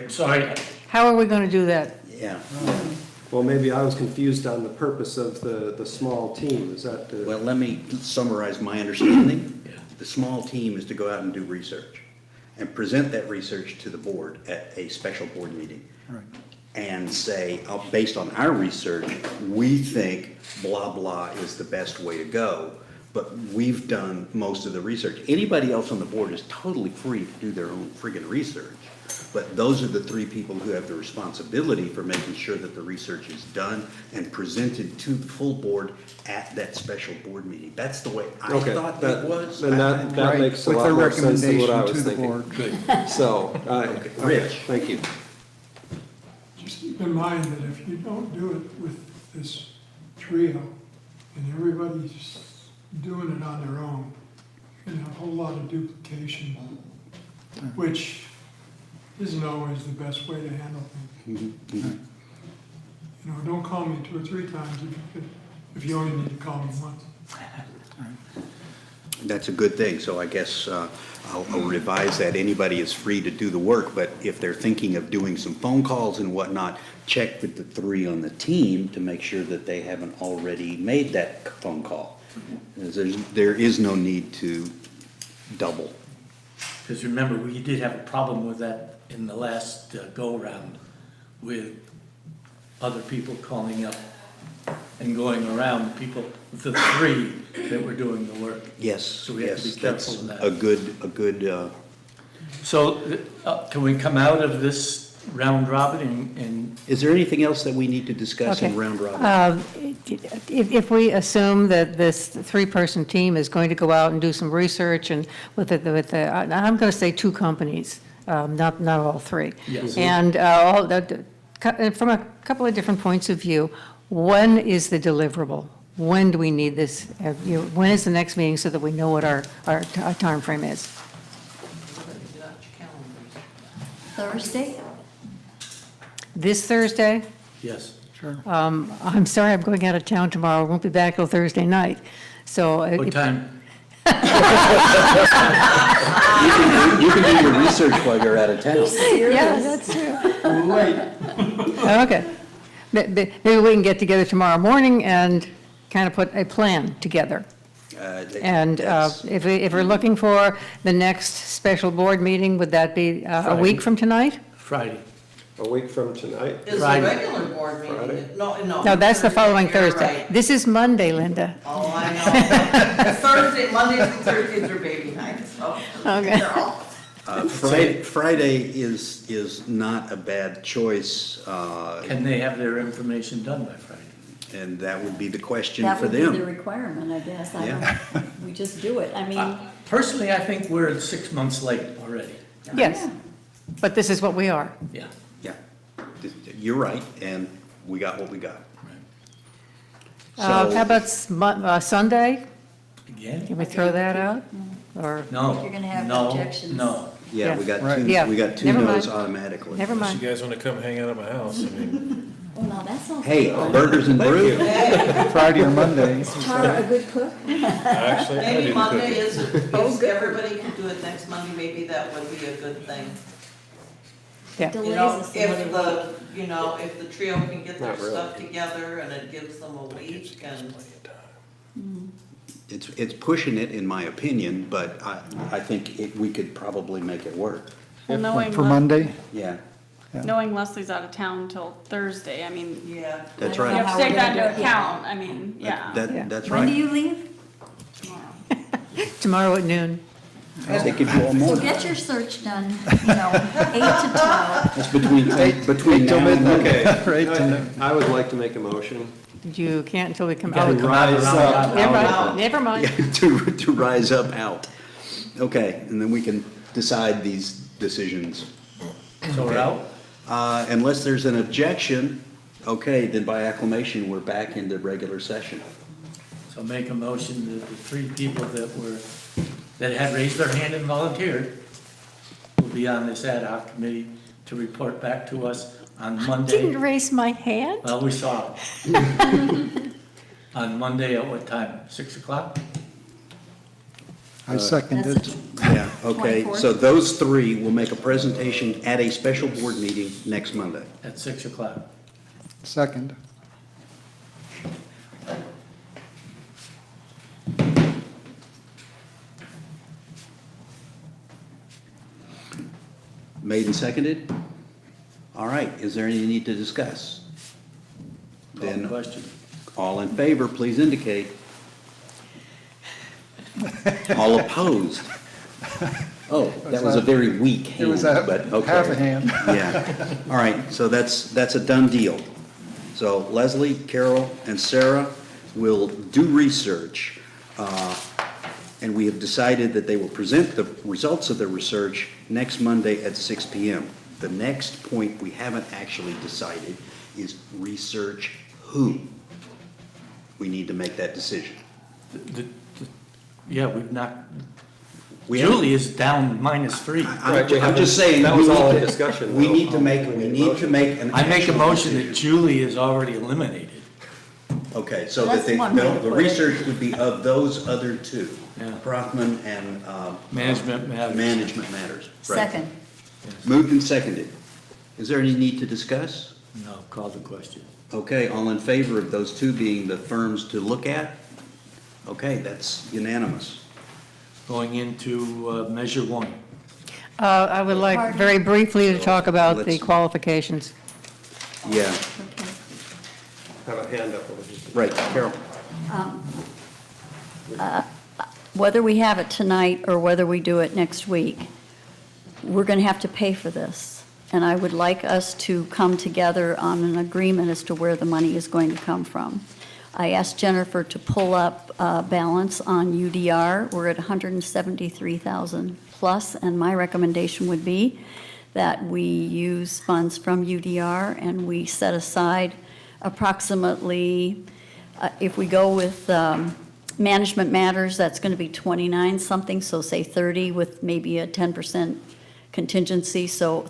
sorry, How are we going to do that? Yeah, Well, maybe I was confused on the purpose of the small team, is that the? well, let me summarize my understanding. Yeah. The small team is to go out and do research, and present that research to the board at a special board meeting. Right. And say, based on our research, we think blah, blah is the best way to go, but we've done most of the research. Anybody else on the board is totally free to do their own friggin' research, but those are the 3 people who have the responsibility for making sure that the research is done and presented to the full board at that special board meeting. That's the way I Okay, thought that- it was. then that Right, makes a with lot their more sense than what I recommendation was to the thinking. board. good. So, okay, Rich. thank you. Just keep in mind that if you don't do it with this trio, and everybody's doing it on their own, you're gonna have a whole lot of duplication, which isn't always the best way to handle things. You know, don't call me 2 or 3 times if you only need to call me once. That's a good thing, so I guess I'll revise that. Anybody is free to do the work, but if they're thinking of doing some phone calls and whatnot, check with the 3 on the team to make sure that they haven't already made that phone call. There is no need to double. Because remember, we did have a problem with that in the last go-around with other people calling up and going around, people, the 3 that were doing the work. Yes, So we have to be yes, careful that's of that. a good, So, can we come out of this round robin and is there anything else that we need to discuss in Okay. round robin? If we assume that this 3-person team is going to go out and do some research and I'm going to say 2 companies, not all 3. Yes. And from a couple of different points of view, when is the deliverable? When do we need this? When is the next meeting so that we know what our timeframe is? Thursday? This Thursday? yes? I'm sorry, I'm going out of town tomorrow. I won't be back till Thursday night. So What time? You can do your research while you're out of town. Yeah, that's true. Okay. Maybe we can get together tomorrow morning and kind of put a plan together. And if we're looking for the next special board meeting, would that be a week from tonight? Friday. A week from tonight? Is the Friday. regular board meeting, Friday? no. No, that's the following you're Thursday. right. This is Monday, Linda. Oh, I know. Thursday, Mondays and Thursdays are baby nights, so. Okay. they're all- Friday is not a bad choice, Can they have their information done by Friday? and that would be the question That for would be the them. requirement, I guess. Yeah. We just do it. I mean, Personally, I think we're 6 months late already. Yes, but this is what we are. Yeah. Yeah, you're right, and we got what we got. How So, about Sunday? Again? Can we throw that out? Or, No. You're gonna have no, objections. No. yeah, we got Right. two, Yeah, we got 2 never no's mind. automatically. never Unless mind. you guys want to come hang out at my house, I mean, Oh, now that sounds. Hey, burgers and brew? Friday or Monday. Is Tara a good cook? Actually, I Maybe do Monday cooking. is, if everybody could do it next Monday, maybe that would be a good thing. Yeah. Delays You know, us another week. if the trio can get their Not really. stuff together and it gives them a week and. It's pushing it, in my opinion, but I think we could probably make it work. Well, knowing, For Monday? Yeah, knowing Leslie's out of town till Thursday, I mean, you Yeah. that's I don't know right. have how to take we're that gonna into do it. account, I mean, yeah. That's When do right. you leave? Tomorrow at noon. They give you all So morning. get your search done, 8 to 12. It's between now and Okay. Right, and I would like to make a motion. You can't until we come You gotta out. come out Rise around up. that Never hour. mind, never mind. to rise up out. Okay, and then we can decide these decisions. So we're out? Unless there's an objection, okay, then by acclamation, we're back into regular session. So make a motion that the three people that had raised their hand and volunteered will be on this ad hoc committee to report back to us on Didn't Monday. raise my hand. Well, we saw it. On Monday at what time? 6 o'clock? I second That's it. Yeah, okay, 24th. so those three will make a presentation at a special board meeting next Monday. At 6 o'clock. Second. Made and seconded? All right, is there any need to discuss? Call the Then, question. all in favor, please indicate. All opposed? Oh, that was a very weak hand, It was a but okay. half a hand. Yeah, all right, so that's a done deal. So Leslie, Carol, and Sarah will do research, and we have decided that they will present the results of their research next Monday at 6 PM. The next point we haven't actually decided is research who. We need to make that decision. Yeah, we've not, We haven't- Julie is down -3. I'm just saying. That was we all need in to- discussion, We though. need to make an. I make a actual motion that decision. Julie is already eliminated. Okay, so That's that one way to the put it. research would be of those other two. Yeah. Brockman and. Management matters. Management matters. Right. Second. Moved and seconded. Is there any need to discuss? No, call the question. Okay, all in favor of those two being the firms to look at? Okay, that's unanimous. Going into Measure 1. I would like very briefly to talk about the Let's- qualifications. Yeah, Okay. Have a hand up over here. right, Carol. Whether we have it tonight or whether we do it next week, we're going to have to pay for this. And I would like us to come together on an agreement as to where the money is going to come from. I asked Jennifer to pull up balance on UDR. We're at 173,000 plus, and my recommendation would be that we use funds from UDR and we set aside approximately, if we go with Management Matters, that's going to be 29 something, so say 30 with maybe a 10% contingency. So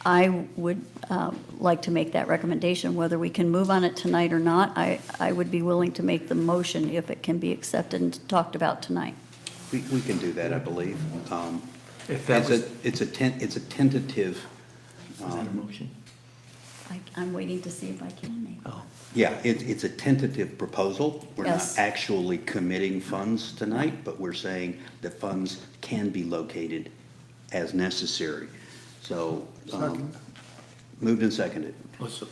I would like to make that recommendation. Whether we can move on it tonight or not, I would be willing to make the motion if it can be accepted and talked about tonight. We can do that, I believe. If that was, It's a tentative. was that a motion? I'm waiting to see if I can make. Oh, Yeah, it's a tentative proposal. We're not Yes. actually committing funds tonight, but we're saying that funds can be located as necessary. So, Second. moved and seconded. what's the,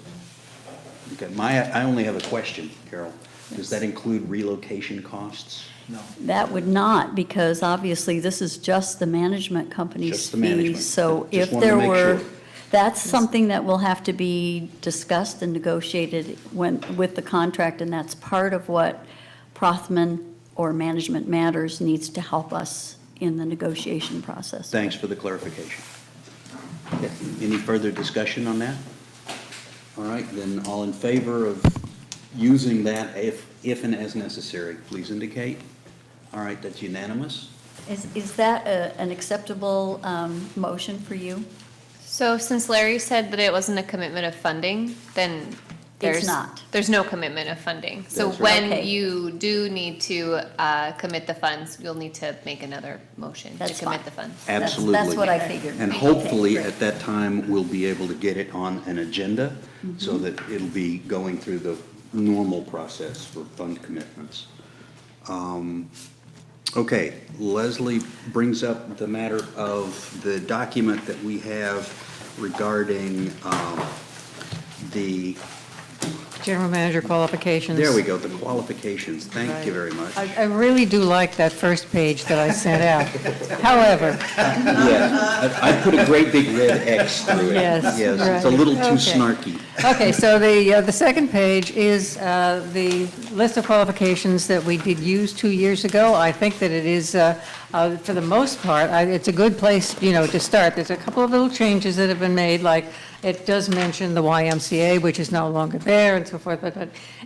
Okay, I only have a question, Carol. Does that include relocation costs? no. That would not, because obviously this is just the management company's Just the management. fees. So Just if wanted to there make were, sure. that's something that will have to be discussed and negotiated with the contract, and that's part of what Prothman or Management Matters needs to help us in the negotiation process. Thanks for the clarification. Any further discussion on that? All right, then all in favor of using that if and as necessary, please indicate. All right, that's unanimous. Is that an acceptable motion for you? So since Larry said that it wasn't a commitment of funding, then It's not. There's no commitment of funding. So That's right. when Okay. you do need to commit the funds, you'll need to make another motion to That's commit fine. the funds. Absolutely. That's what I figured. And Okay, hopefully, great. at that time, we'll be able to get it on an agenda so Mm-hmm. that it'll be going through the normal process for fund commitments. Okay, Leslie brings up the matter of the document that we have regarding the, General manager qualifications. there we go, the qualifications. Thank you very much. I really do like that first page that I sent out. However, Yes, I put a great big red X through it. Yes, Yes, it's a right. little too Okay. snarky. okay, so the second page is the list of qualifications that we did use 2 years ago. I think that it is, for the most part, it's a good place, to start. There's a couple of little changes that have been made, like it does mention the YMCA, which is no longer there and so forth,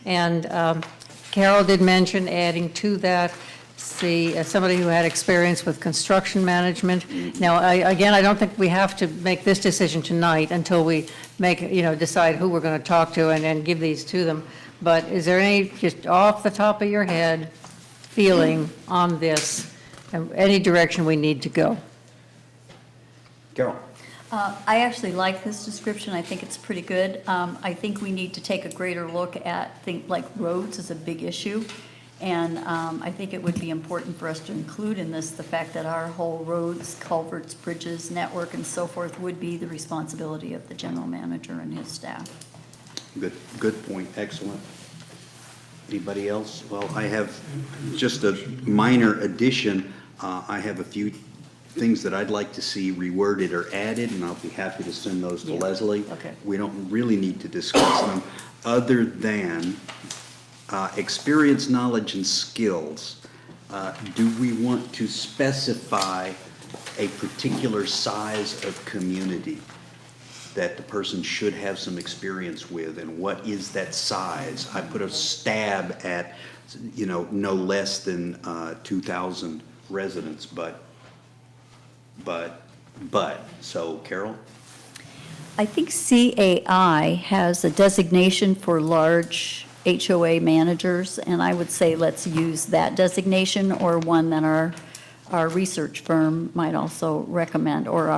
and Carol did mention adding to that, somebody who had experience with construction management. Now, again, I don't think we have to make this decision tonight until we decide who we're going to talk to and give these to them. But is there any, just off the top of your head, feeling on this, and any direction we need to go? Carol? I actually like this description. I think it's pretty good. I think we need to take a greater look at things like roads is a big issue. And I think it would be important for us to include in this the fact that our whole roads, culverts, bridges, network, and so forth would be the responsibility of the general manager and his staff. Good point, excellent. Anybody else? Well, I have just a minor addition. I have a few things that I'd like to see reworded or added, and I'll be happy to send those to Yeah. Leslie. Okay. We don't really need to discuss them, other than experience, knowledge, and skills. Do we want to specify a particular size of community that the person should have some experience with, and what is that size? I put a stab at, no less than 2,000 residents, but, so Carol? I think CAI has a designation for large HOA managers, and I would say let's use that designation or one that our research firm might also recommend, or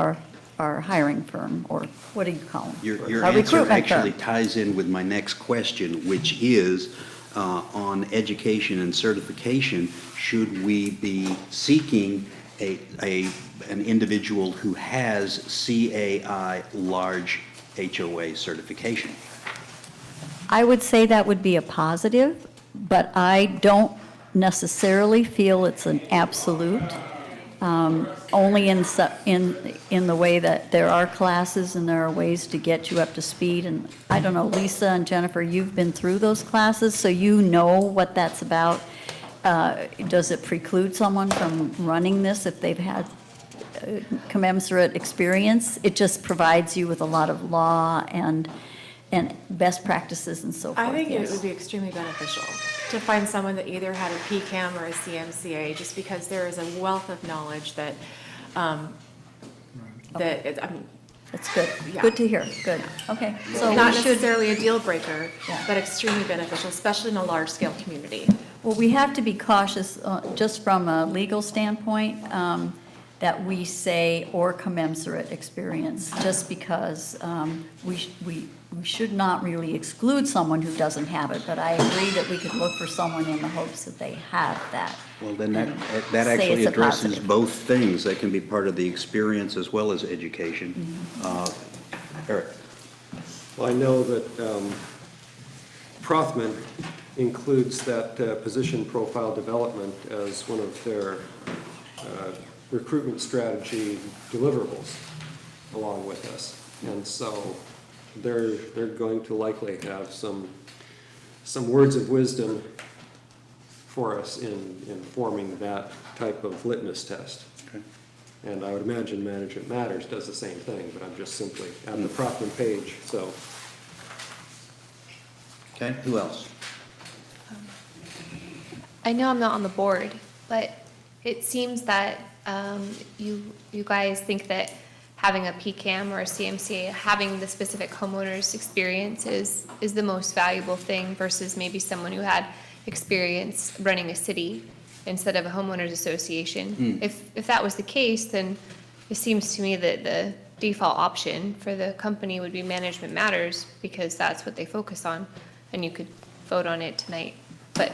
our hiring firm, or what do you call them? Your Our answer recruitment actually firm. ties in with my next question, which is, on education and certification, should we be seeking an individual who has CAI large HOA certification? I would say that would be a positive, but I don't necessarily feel it's an absolute. Only in the way that there are classes and there are ways to get you up to speed. And I don't know, Lisa and Jennifer, you've been through those classes, so you know what that's about. Does it preclude someone from running this if they've had commensurate experience? It just provides you with a lot of law and best practices and so forth. I think it yes. would be extremely beneficial to find someone that either had a PCAM or a CMCA, just because there is a wealth of knowledge that, That's good. Yeah. Good to hear. Good. Okay. So not we should, necessarily a deal breaker, Yeah. but extremely beneficial, especially in a large-scale community. well, we have to be cautious, just from a legal standpoint, that we say or commensurate experience, just because we should not really exclude someone who doesn't have it, but I agree that we could look for someone in the hopes that they have that. Well, then and that say actually it's a addresses positive. both things. They can be part of the experience as well as education. Eric? Well, I know that Prothman includes that position profile development as one of their recruitment strategy deliverables along with us. And so they're going to likely have some words of wisdom for us in forming that type of litmus test. Okay. And I would imagine Management Matters does the same thing, but I'm just simply at the Prothman page, so. Okay, who else? I know I'm not on the board, but it seems that you guys think that having a PCAM or a CMCA, having the specific homeowner's experience is the most valuable thing versus maybe someone who had experience running a city instead of a homeowners association. If that was the case, then it seems to me that the default option for the company would be Management Matters, because that's what they focus on, and you could vote on it tonight. But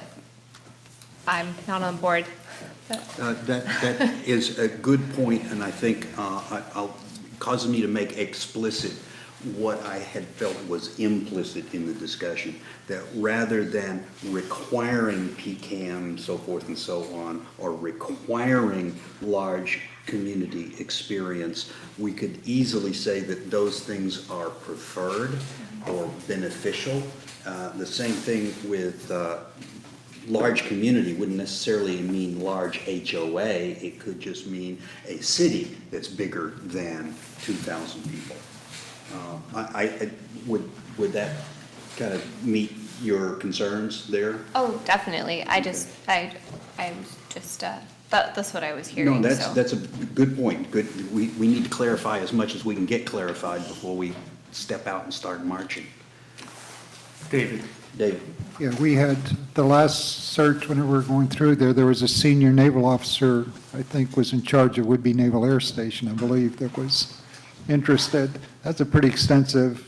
I'm not on board. That is a good point, and I think causes me to make explicit what I had felt was implicit in the discussion, that rather than requiring PCAM, so forth and so on, or requiring large community experience, we could easily say that those things are preferred or beneficial. The same thing with large community wouldn't necessarily mean large HOA. It could just mean a city that's bigger than 2,000 people. Would that kind of meet your concerns there? Oh, definitely. I was just, that's what I was hearing. No, so. that's a good point. Good. We need to clarify as much as we can get clarified before we step out and start marching. David? Dave? Yeah, we had, the last search, whenever we were going through there was a senior naval officer, I think was in charge of Whidbey Naval Air Station, I believe, that was interested. That's a pretty extensive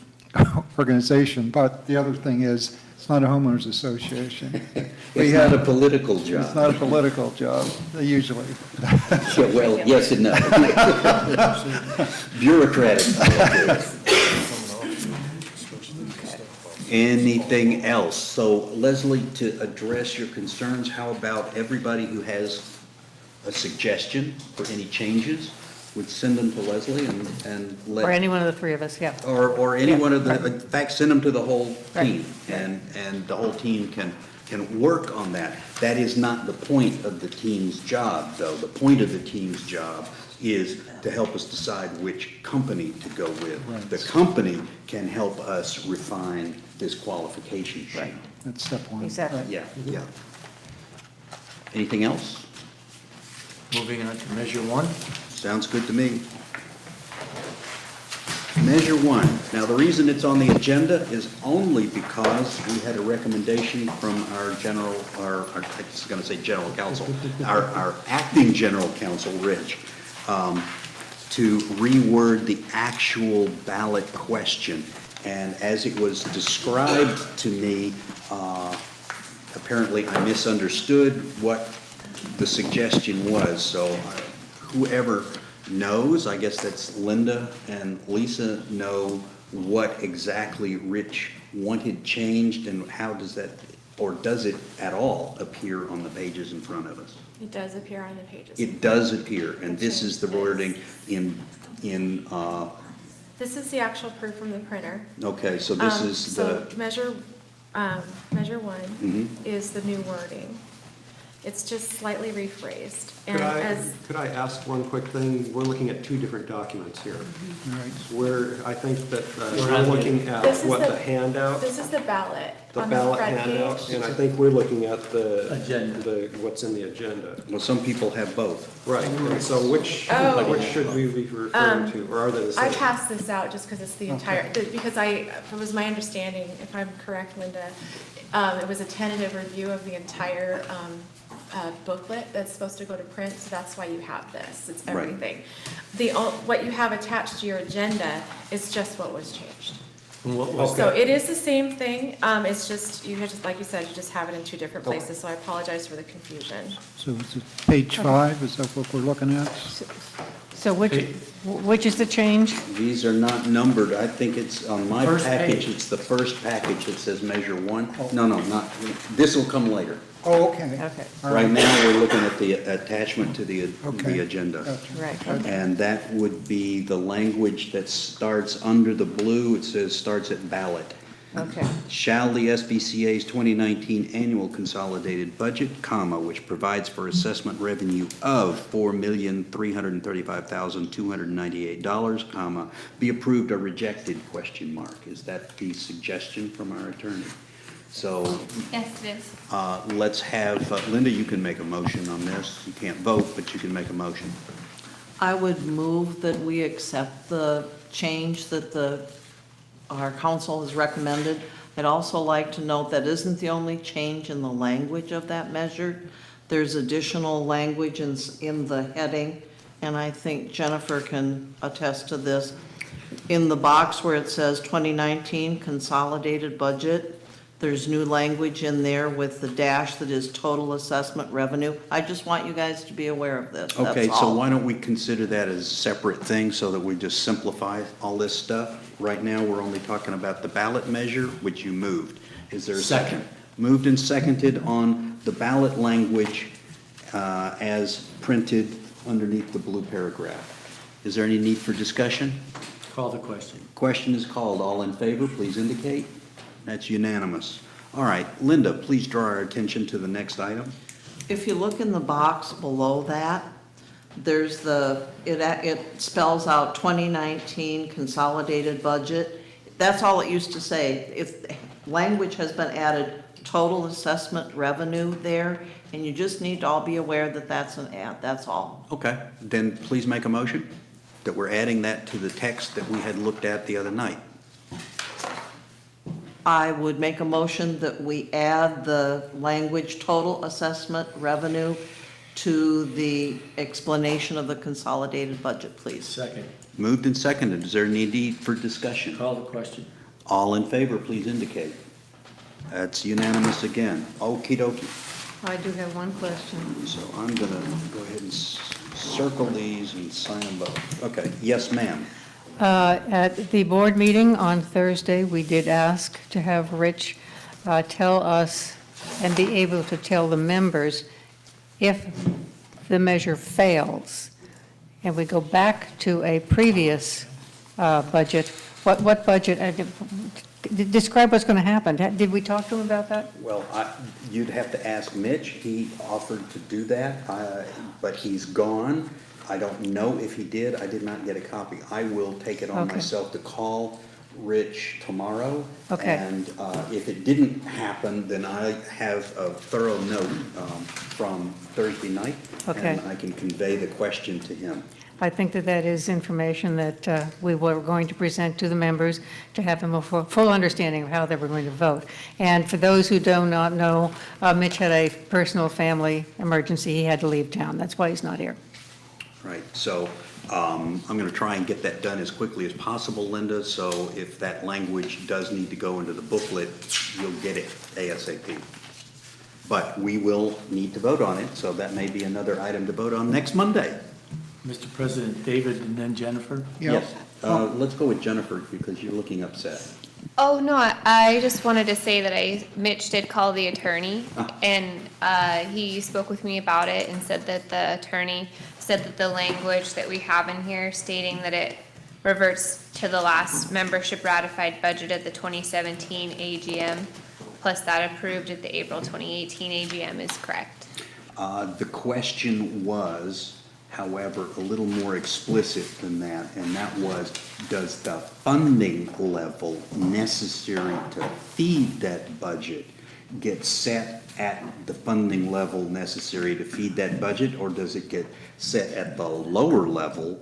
organization, but the other thing is, it's not a homeowners association. It's not a political job. It's not a political job, usually. Yeah, well, yes and no. Bureaucratic. Anything else? So Leslie, to address your concerns, how about everybody who has a suggestion for any changes would send them to Leslie and let. Or any one of the three of us, yeah. Or any Yeah, one of the, right. in fact, send them to the whole Right. team, and the whole team can work on that. That is not the point of the team's job, though. The point of the team's job is to help us decide which company to go with. Right. The company can help us refine this qualification sheet. That's step one. Exactly. Yeah, yeah. Anything else? Moving on to measure one. Sounds good to me. Measure one. Now, the reason it's on the agenda is only because we had a recommendation from our I was going to say general counsel, our acting general counsel, Rich, to reword the actual ballot question. And as it was described to me, apparently I misunderstood what the suggestion was. So whoever knows, I guess that's Linda and Lisa, know what exactly Rich wanted changed, and how does that, or does it at all appear on the pages in front of us? It does appear on the pages. It does appear, and this is the wording in, This is the actual proof from the printer. okay, so this is the, So measure one Mhm. is the new wording. It's just slightly rephrased. And Could I ask one quick thing? We're looking at two different documents here. Where I think that we're looking at This is what the- the handout, This is the ballot the on the ballot front handout, page. and I think we're looking at Agenda. what's in the agenda. well, some people have both. Right, and so which should we be referring to, or are they the I same? passed this out just because it's the entire, because it was my understanding, if I'm correct, Linda, it was a tentative review of the entire booklet that's supposed to go to print, so that's why you have this, it's Right. everything. What you have attached to your agenda is just what was changed. And what was So it is the same thing, it's just, like you said, you just have it in two different places, so I apologize for the confusion. So is it page 5, is that what we're looking at? So which is the change? These are not numbered. I think it's on my First package, page. it's the first package that says measure one. No, not, this will come later. Oh, okay. Okay, Right now, we're looking at the attachment to the Okay. agenda. Gotcha. right, okay. And that would be the language that starts under the blue. It says, starts at ballot. Okay. Shall the SBCA's 2019 annual consolidated budget, comma, which provides for assessment revenue of $4,335,298, comma, be approved or rejected, question mark. Is that the suggestion from our attorney? So Yes, it is. let's have, Linda, you can make a motion on this. You can't vote, but you can make a motion. I would move that we accept the change that our council has recommended. I'd also like to note that isn't the only change in the language of that measure. There's additional language in the heading, and I think Jennifer can attest to this. In the box where it says 2019 consolidated budget, there's new language in there with the dash that is total assessment revenue. I just want you guys to be aware of this, that's Okay, so all. why don't we consider that as a separate thing so that we just simplify all this stuff? Right now, we're only talking about the ballot measure, which you moved. Is there a second? Second. Moved and seconded on the ballot language as printed underneath the blue paragraph. Is there any need for discussion? Call the question. Question is called. All in favor, please indicate. That's unanimous. All right, Linda, please draw our attention to the next item. If you look in the box below that, there's it spells out 2019 consolidated budget. That's all it used to say. If language has been added, total assessment revenue there, and you just need to all be aware that that's an add, that's all. Okay, then please make a motion that we're adding that to the text that we had looked at the other night. I would make a motion that we add the language total assessment revenue to the explanation of the consolidated budget, please. Second. Moved and seconded. Is there any need for discussion? Call the question. All in favor, please indicate. That's unanimous again. Okey dokey. I do have one question. So I'm gonna go ahead and circle these and sign them both. Okay, yes, ma'am. At the board meeting on Thursday, we did ask to have Rich tell us and be able to tell the members if the measure fails and we go back to a previous budget, what budget, describe what's going to happen. Did we talk to him about that? Well, you'd have to ask Mitch. He offered to do that, but he's gone. I don't know if he did. I did not get a copy. I will take it on Okay. myself to call Rich tomorrow. Okay. And if it didn't happen, then I have a thorough note from Thursday night. Okay. And I can convey the question to him. I think that that is information that we were going to present to the members to have them a full understanding of how they were going to vote. And for those who do not know, Mitch had a personal family emergency. He had to leave town. That's why he's not here. Right, so I'm going to try and get that done as quickly as possible, Linda, so if that language does need to go into the booklet, you'll get it ASAP. But we will need to vote on it, so that may be another item to vote on next Monday. Mr. President, David and then Jennifer. Yes, let's go with Jennifer because you're looking upset. Oh, no, I just wanted to say that Mitch did call the attorney, and he spoke with me about it and said that the attorney said that the language that we have in here stating that it reverts to the last membership ratified budget at the 2017 AGM, plus that approved at the April 2018 AGM is correct. The question was, however, a little more explicit than that, and that was, does the funding level necessary to feed that budget get set at the funding level necessary to feed that budget, or does it get set at the lower level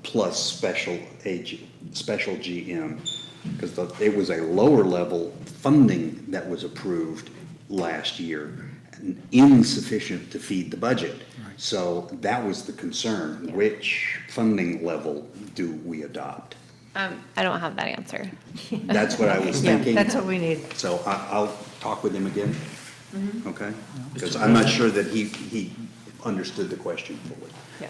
plus special GM? Because it was a lower level funding that was approved last year, insufficient to feed the budget. So that was the concern. Yeah. Which funding level do we adopt? I don't have that answer. That's what I was Yeah, thinking. that's what we need. So I'll talk with him again, Mm-hmm. okay? Because I'm not sure that he understood the question fully. Yeah.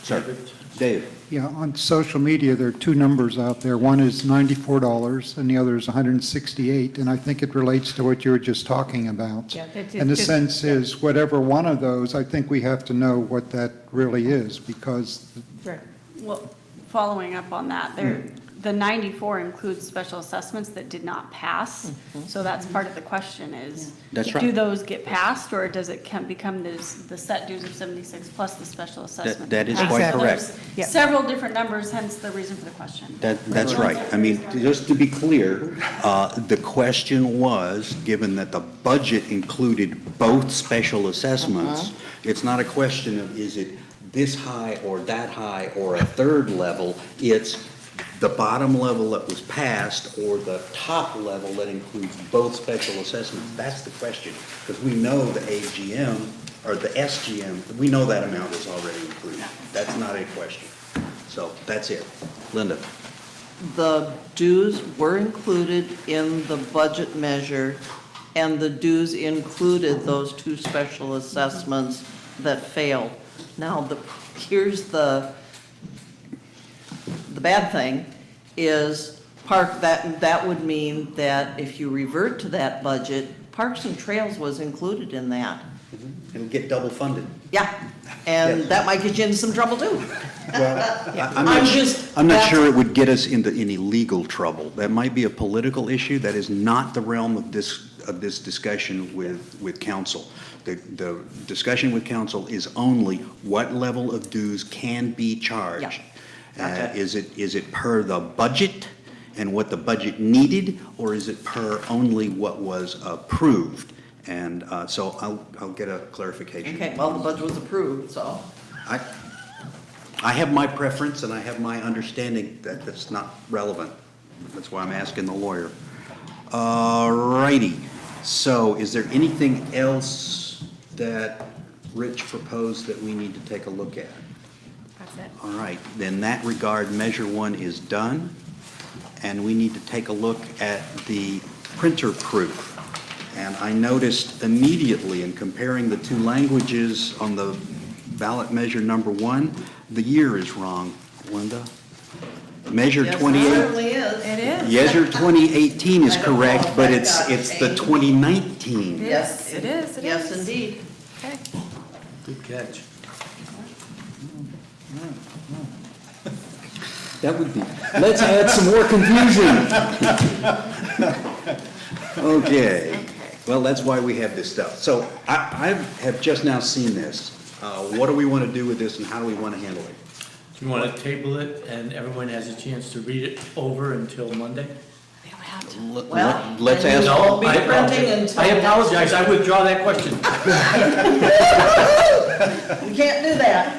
Sorry, Dave? Yeah, on social media, there are two numbers out there. One is $94 and the other is $168, and I think it relates to what you were just talking about. Yeah, And the sense is, whatever one of those, I think we have to know what that really is, because Right. Well, following up on that, the 94 includes special assessments that did not pass. So that's part of the question is, That's right. do those get passed, or does it become the set dues of 76 plus the special assessment? that is passed? quite Exactly. correct. There's Yeah. Several different numbers, hence the reason for the question. That's right. I mean, just to be clear, the question was, given that the budget included both special assessments, it's not a question of is it this high or that high or a third level. It's the bottom level that was passed or the top level that includes both special assessments. That's the question, because we know the AGM or the SGM, we know that amount is already included. That's not a question. So that's it. Linda? The dues were included in the budget measure, and the dues included those 2 special assessments that failed. Now, here's the bad thing, is that would mean that if you revert to that budget, Parks and Trails was included in that. It'll get double funded. Yeah, and Yes. that might get you into some trouble too. I'm not sure it would get us into any legal trouble. That might be a political issue. That is not the realm of this discussion with council. The discussion with council is only what level of dues can be charged. Gotcha. Is it per the budget and what the budget needed, or is it per only what was approved? And so I'll get a clarification. Okay, well, the budget was approved, so. I have my preference and I have my understanding that that's not relevant. That's why I'm asking the lawyer. All righty. So is there anything else that Rich proposed that we need to take a look at? That's it. All right, then in that regard, measure 1 is done. And we need to take a look at the printer proof. And I noticed immediately in comparing the 2 languages on the ballot measure number 1, the year is wrong, Linda. Measure Yes, it 28. certainly is. It is. Measure 2018 is I don't know correct, if but that it's got the changed. 2019. Yes. It is, it Yes, is. indeed. Okay. Good catch. That would be, let's add some more confusion. Okay, well, that's why we have this stuff. So I have just now seen this. What do we want to do with this and how do we want to handle it? Do you want to table it and everyone has a chance to read it over until Monday? We don't have to. Well, Let's then ask. you won't be I printing apologize. until. I apologize, I withdraw that question. You can't do that.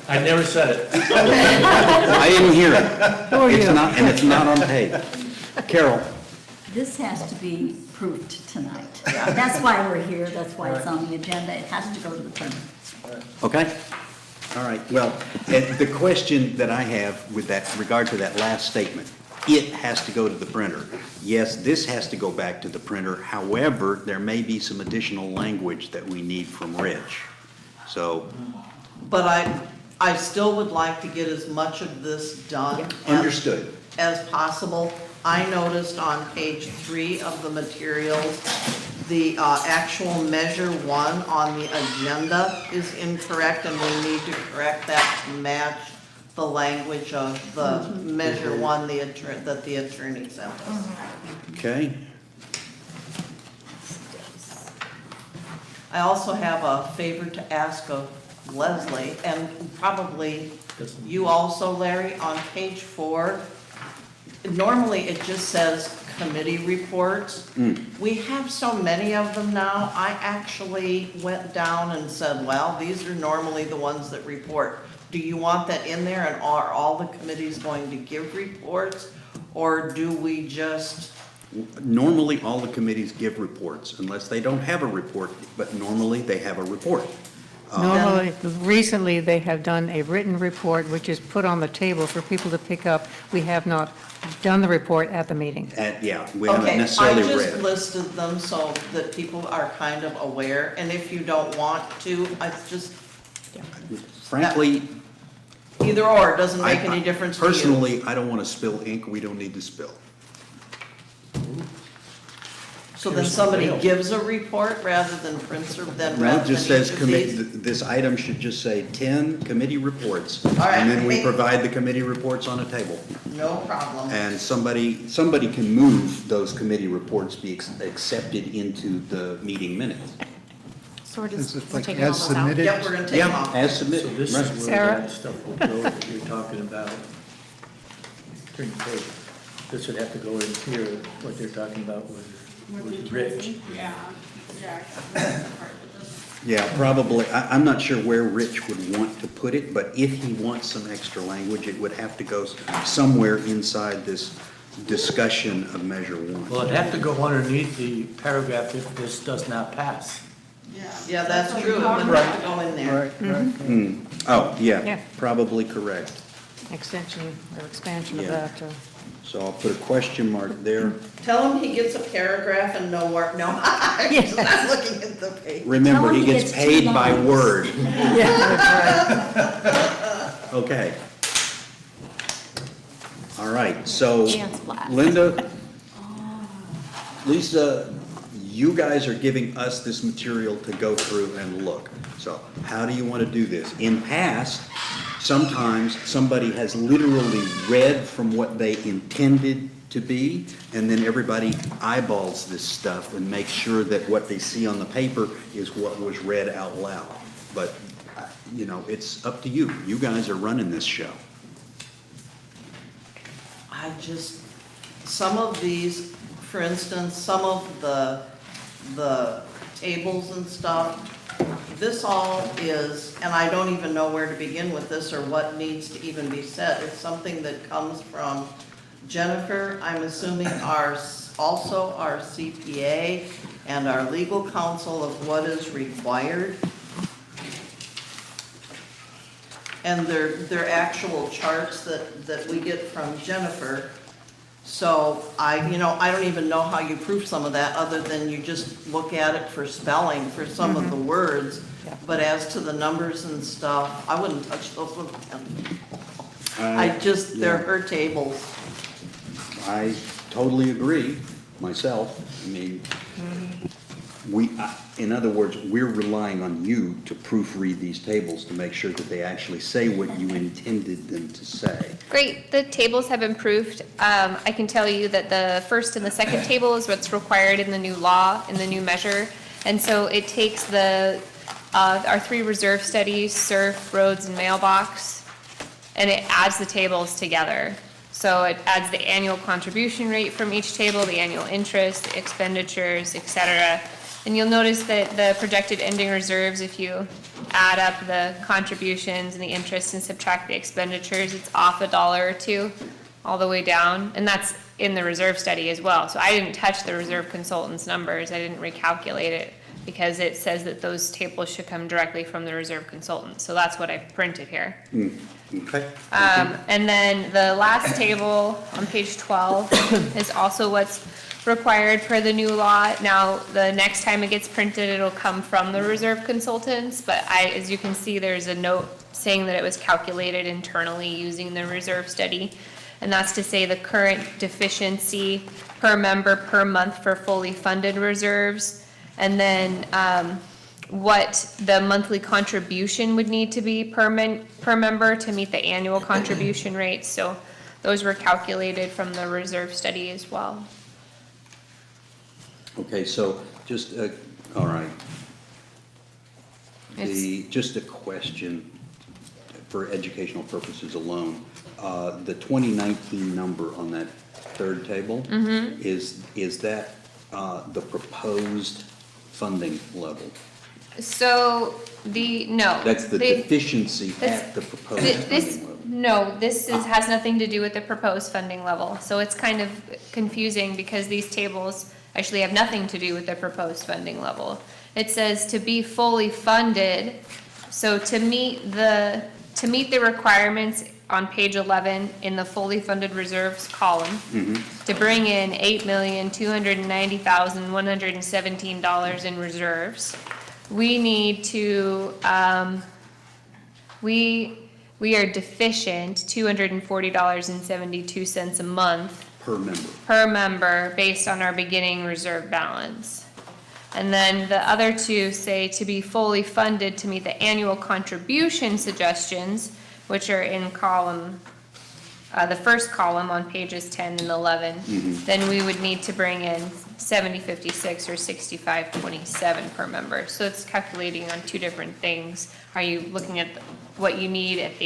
I never said it. I didn't hear it. Who are It's you? not, and it's not on tape. Carol? This has to be proved tonight. That's why we're here, that's why it's on the agenda, it has to go to the printer. Okay? All right, well, the question that I have with that, regard to that last statement, it has to go to the printer. Yes, this has to go back to the printer, however, there may be some additional language that we need from Rich. So, But I still would like to get as much of this done. understood. As possible. I noticed on page 3 of the materials, the actual measure 1 on the agenda is incorrect, and we need to correct that to match the language of the measure 1 that the attorney sent us. Okay? I also have a favor to ask of Leslie, and probably you also, Larry, on page 4. Normally, it just says committee reports. We have so many of them now, I actually went down and said, well, these are normally the ones that report. Do you want that in there, and are all the committees going to give reports? Or do we just, Normally, all the committees give reports, unless they don't have a report, but normally they have a report. Normally, recently, they have done a written report, which is put on the table for people to pick up. We have not done the report at the meeting. Yeah, we haven't okay, I necessarily just read. listed them so that people are kind of aware, and if you don't want to, I just, Frankly, either or, it doesn't make I- any difference to you. personally, I don't want to spill ink we don't need to spill. So then somebody gives a report rather than prints or then No, rather it just than says, each of these? this item should just say 10 committee reports. right, And then we okay. provide the committee reports on a table. No problem. And somebody can move those committee reports be accepted into the meeting minutes. So we're Is just, it we're like taking all as those out. submitted? Yep, we're gonna take them off. As So submitted. this Right. is where Sarah? that stuff will go that you're talking about. Turn the page. This would have to go in here, what they're talking about with Rich. Yeah, Jack, that's part of this. Yeah, probably. I'm not sure where Rich would want to put it, but if he wants some extra language, it would have to go somewhere inside this discussion of Measure 1. Well, it'd have to go underneath the paragraph if this does not pass. Yeah, that's true, it would have to go in there. Right. Oh, Yeah. yeah, probably correct. Extension or expansion of Yeah. that. So I'll put a question mark there. Tell him he gets a paragraph and no work, no, I'm just not looking at the page. Remember, Tell him he he gets gets paid 2 by lines. word. Yeah, that's right. Okay. All right, so Dance blast. Linda, Lisa, you guys are giving us this material to go through and look. So how do you want to do this? In past, sometimes somebody has literally read from what they intended to be, and then everybody eyeballs this stuff and makes sure that what they see on the paper is what was read out loud. But, you know, it's up to you. You guys are running this show. Some of these, for instance, some of the tables and stuff, this all is, and I don't even know where to begin with this or what needs to even be said. It's something that comes from Jennifer, I'm assuming also our CPA and our legal counsel of what is required. And they're actual charts that we get from Jennifer. So I don't even know how you prove some of that, other than you just look at it for spelling for some of the words. Yeah. But as to the numbers and stuff, I wouldn't touch those with a pen. They're her tables. I totally agree myself. I mean, in other words, we're relying on you to proofread these tables to make sure that they actually say what you intended them to say. Great, the tables have improved. I can tell you that the first and the second table is what's required in the new law, in the new measure. And so it takes our 3 reserve studies, surf, roads, and mailbox, and it adds the tables together. So it adds the annual contribution rate from each table, the annual interest, the expenditures, et cetera. And you'll notice that the projected ending reserves, if you add up the contributions and the interest and subtract the expenditures, it's off $1 or $2 all the way down. And that's in the reserve study as well. So I didn't touch the reserve consultant's numbers. I didn't recalculate it because it says that those tables should come directly from the reserve consultant. So that's what I printed here. Okay? And then the last table on page 12 is also what's required per the new law. Now, the next time it gets printed, it'll come from the reserve consultants, but as you can see, there's a note saying that it was calculated internally using the reserve study. And that's to say the current deficiency per member per month for fully funded reserves. And then what the monthly contribution would need to be per member to meet the annual contribution rates. So those were calculated from the reserve study as well. Okay, so just, all right. Just a question for educational purposes alone. The 2019 number on that third table, is that the proposed funding level? So no. That's the deficiency at the proposed This, funding level? no, this has nothing to do with the proposed funding level. So it's kind of confusing because these tables actually have nothing to do with the proposed funding level. It says to be fully funded, so to meet the requirements on page 11 in the fully funded reserves column, to bring in $8,290,117 in reserves, we need to, we are deficient $240.72 a month per member based on our beginning reserve balance. And then the other two say to be fully funded to meet the annual contribution suggestions, which are in column, the first column on pages 10 and 11, then we would need to bring in 7056 or 6527 per member. So it's calculating on 2 different things. Are you looking at what you need at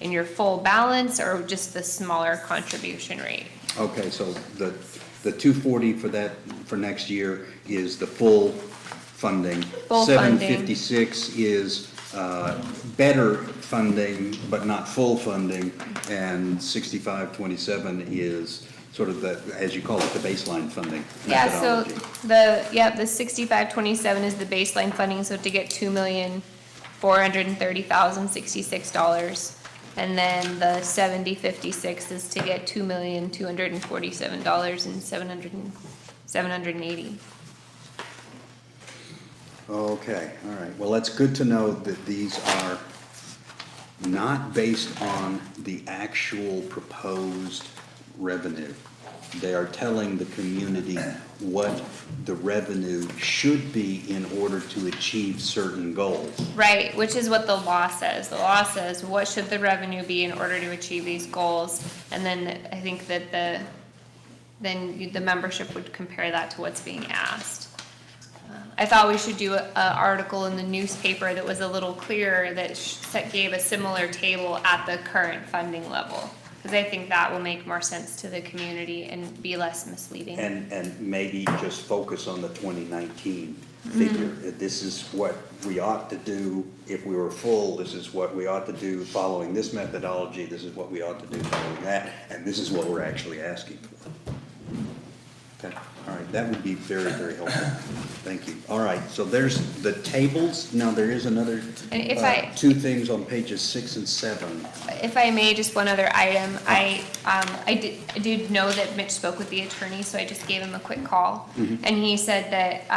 in your full balance or just the smaller contribution rate? Okay, so the 240 for next year is the full funding. Full funding. 756 is better funding, but not full funding, and 6527 is sort of the, as you call it, the baseline funding Yeah, so methodology. the 6527 is the baseline funding, so to get $2,430,066. And then the 7056 is to get $2,247,780. Okay, all right. Well, that's good to know that these are not based on the actual proposed revenue. They are telling the community what the revenue should be in order to achieve certain goals. Right, which is what the law says. The law says what should the revenue be in order to achieve these goals? And then I think that the membership would compare that to what's being asked. I thought we should do an article in the newspaper that was a little clearer, that gave a similar table at the current funding level. Because I think that will make more sense to the community and be less misleading. And maybe just focus on the 2019 figure. This is what we ought to do if we were full, this is what we ought to do following this methodology, this is what we ought to do following that, and this is what we're actually asking for. Okay, all right, that would be very, very helpful. Thank you. All right, so there's the tables. Now, there is another And if two things on pages 6 and 7. If I may, just one other item. I did know that Mitch spoke with the attorney, so I just gave him a quick call. And he said that,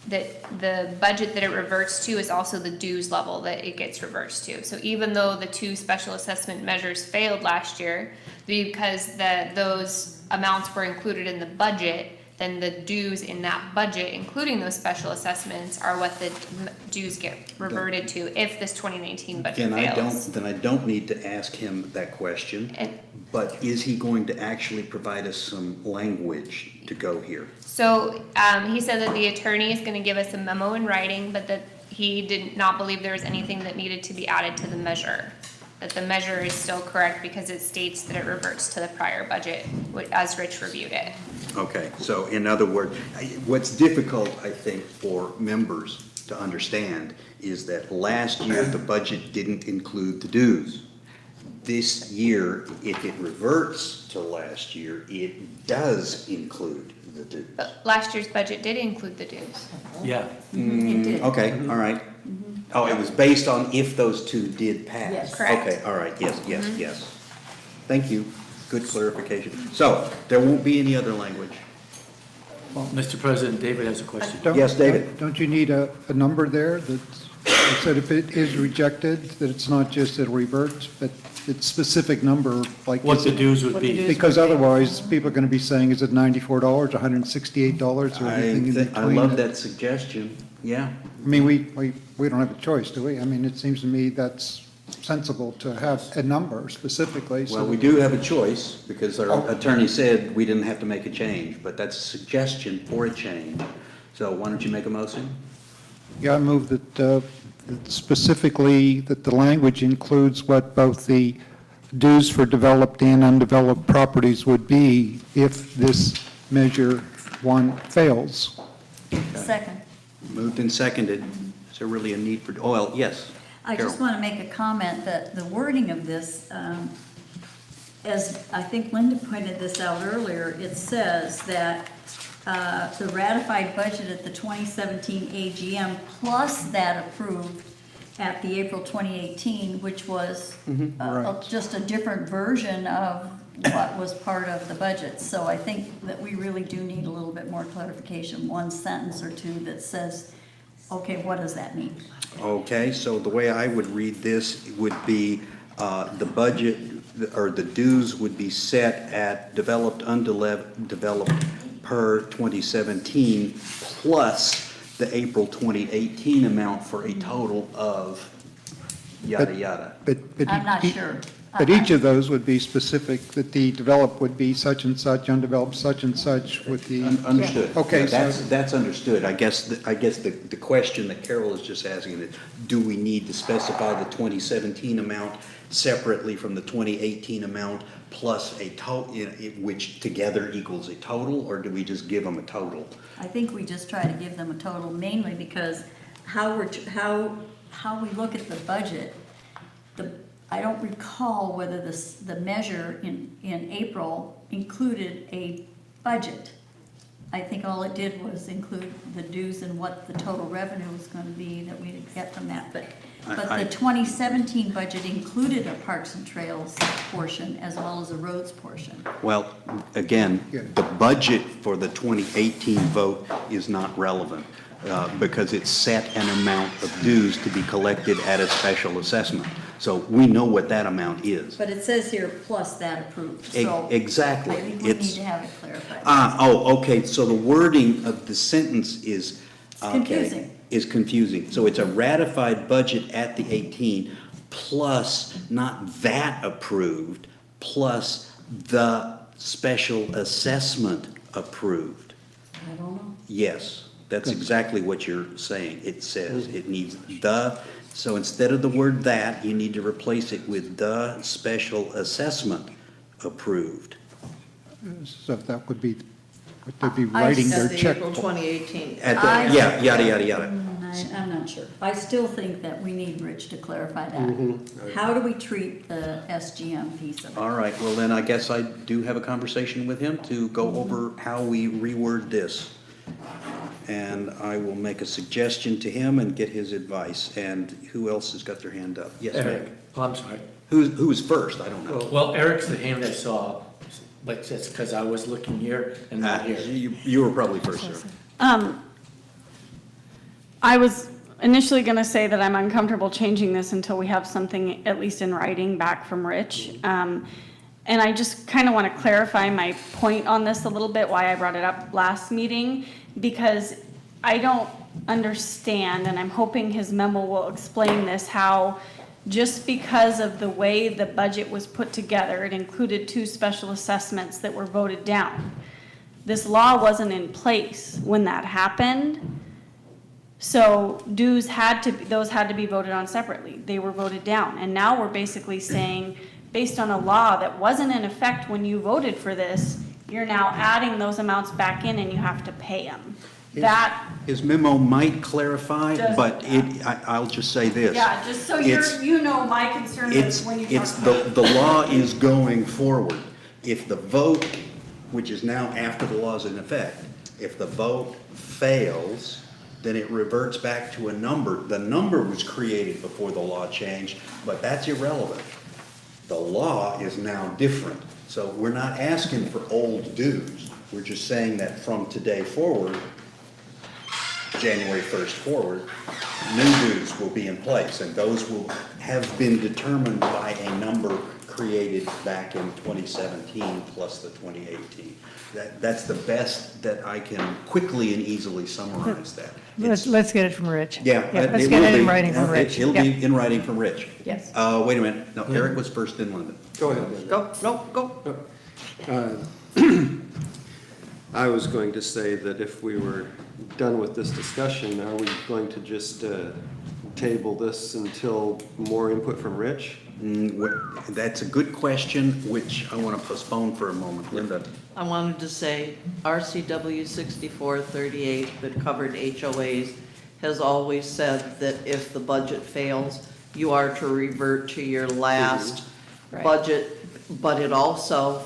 the budget that it reverts to is also the dues level that it gets reversed to. So even though the 2 special assessment measures failed last year, because those amounts were included in the budget, then the dues in that budget, including those special assessments, are what the dues get reverted to if this 2019 budget fails. Then I don't need to ask him that question, but is he going to actually provide us some language to go here? So, he said that the attorney is gonna give us a memo in writing, but that he did not believe there was anything that needed to be added to the measure. That the measure is still correct because it states that it reverts to the prior budget, as Rich reviewed it. Okay, so in other words, what's difficult, I think, for members to understand is that last year the budget didn't include the dues. This year, if it reverts to last year, it does include the dues. But last year's budget did include the dues. Yeah. It did. Okay, all right. Oh, it was based on if those 2 did pass? Yes. Correct. Okay, all right, yes. Thank you, good clarification. So, there won't be any other language? Mr. President, David has a question. Yes, David? Don't you need a number there that said if it is rejected, that it's not just it reverts, but it's specific number, like. What the dues would be. Because otherwise, people are gonna be saying, is it $94, $168, or anything in between? I love that suggestion, yeah. I mean, we don't have a choice, do we? I mean, it seems to me that's sensible to have a number specifically, so. Well, we do have a choice, because our attorney said we didn't have to make a change, but that's a suggestion for a change. So why don't you make a motion? Yeah, I move that specifically that the language includes what both the dues for developed and undeveloped properties would be if this measure 1 fails. Second. Moved and seconded. Is there really a need for, oh, well, yes. I just Carol. want to make a comment that the wording of this, as I think Linda pointed this out earlier, it says that the ratified budget at the 2017 AGM plus that approved at the April 2018, which was Right. just a different version of what was part of the budget. So I think that we really do need a little bit more clarification, 1 sentence or 2 that says, okay, what does that mean? Okay, so the way I would read this would be, the budget, or the dues would be set at developed, undeveloped per 2017, plus the April 2018 amount for a total of yada, yada. But I'm not sure. But each of those would be specific, that the developed would be such and such, undeveloped such and such with the. Understood. Okay, Yeah, so- that's understood. I guess the question that Carol is just asking is, do we need to specify the 2017 amount separately from the 2018 amount, plus a total, which together equals a total, or do we just give them a total? I think we just try to give them a total, mainly because how we look at the budget, I don't recall whether the measure in April included a budget. I think all it did was include the dues and what the total revenue was gonna be that we'd get from that, but the 2017 budget included a Parks and Trails portion as well as a roads portion. Well, again, the budget for the 2018 vote is not relevant, because it set an amount of dues to be collected at a special assessment. So we know what that amount is. But it says here, plus that approved, so. Exactly. I think we need to have it clarified. Okay, so the wording of the sentence is, Confusing. is confusing. So it's a ratified budget at the 18, plus not that approved, plus the special assessment approved. I don't know. Yes, that's exactly what you're saying. It says it needs the, so instead of the word that, you need to replace it with the special assessment approved. So that would be, they'd be writing their At the check. April 2018. At the, yeah, yada, yada, yada. I'm not sure. I still think that we need Rich to clarify that. How do we treat the SGM piece of it? All right, well then I guess I do have a conversation with him to go over how we reword this. And I will make a suggestion to him and get his advice. And who else has got their hand up? Yes, Eric, Meg. oh, I'm sorry. Who's first? I don't know. Well, Eric's the hand I saw, but that's because I was looking here and not here. You were probably first, sir. I was initially gonna say that I'm uncomfortable changing this until we have something at least in writing back from Rich. And I just kind of want to clarify my point on this a little bit, why I brought it up last meeting, because I don't understand, and I'm hoping his memo will explain this, how just because of the way the budget was put together, it included 2 special assessments that were voted down. This law wasn't in place when that happened. So dues those had to be voted on separately. They were voted down. And now we're basically saying, based on a law that wasn't in effect when you voted for this, you're now adding those amounts back in and you have to pay them. That, His memo might clarify, Does- but I'll just say this. yeah, just so It's- you know my concern is when you talk It's, about. the law is going forward. If the vote, which is now after the law's in effect, if the vote fails, then it reverts back to a number. The number was created before the law changed, but that's irrelevant. The law is now different. So we're not asking for old dues. We're just saying that from today forward, January 1st forward, new dues will be in place, and those will have been determined by a number created back in 2017 plus the 2018. That's the best that I can quickly and easily summarize that. Let's get it from Rich. Yeah. Let's get it in writing from Rich. It'll Yeah. be in writing from Rich. Yes. Wait a minute. No, Eric was first, then Linda. Go ahead. Go. I was going to say that if we were done with this discussion, are we going to just table this until more input from Rich? That's a good question, which I want to postpone for a moment. Linda? I wanted to say RCW 6438 that covered HOAs has always said that if the budget fails, you are to revert to your last Right. budget, but it also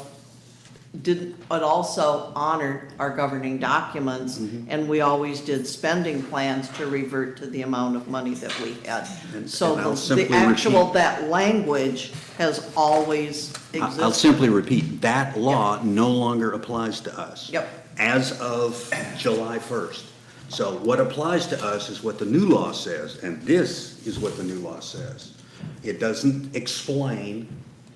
honored our governing documents, and we always did spending plans to revert to the amount of money that we had. So and I'll the simply actual, repeat- that language has always existed. I'll simply repeat, that law no longer applies to us. Yep. As of July 1st. So what applies to us is what the new law says, and this is what the new law says. It doesn't explain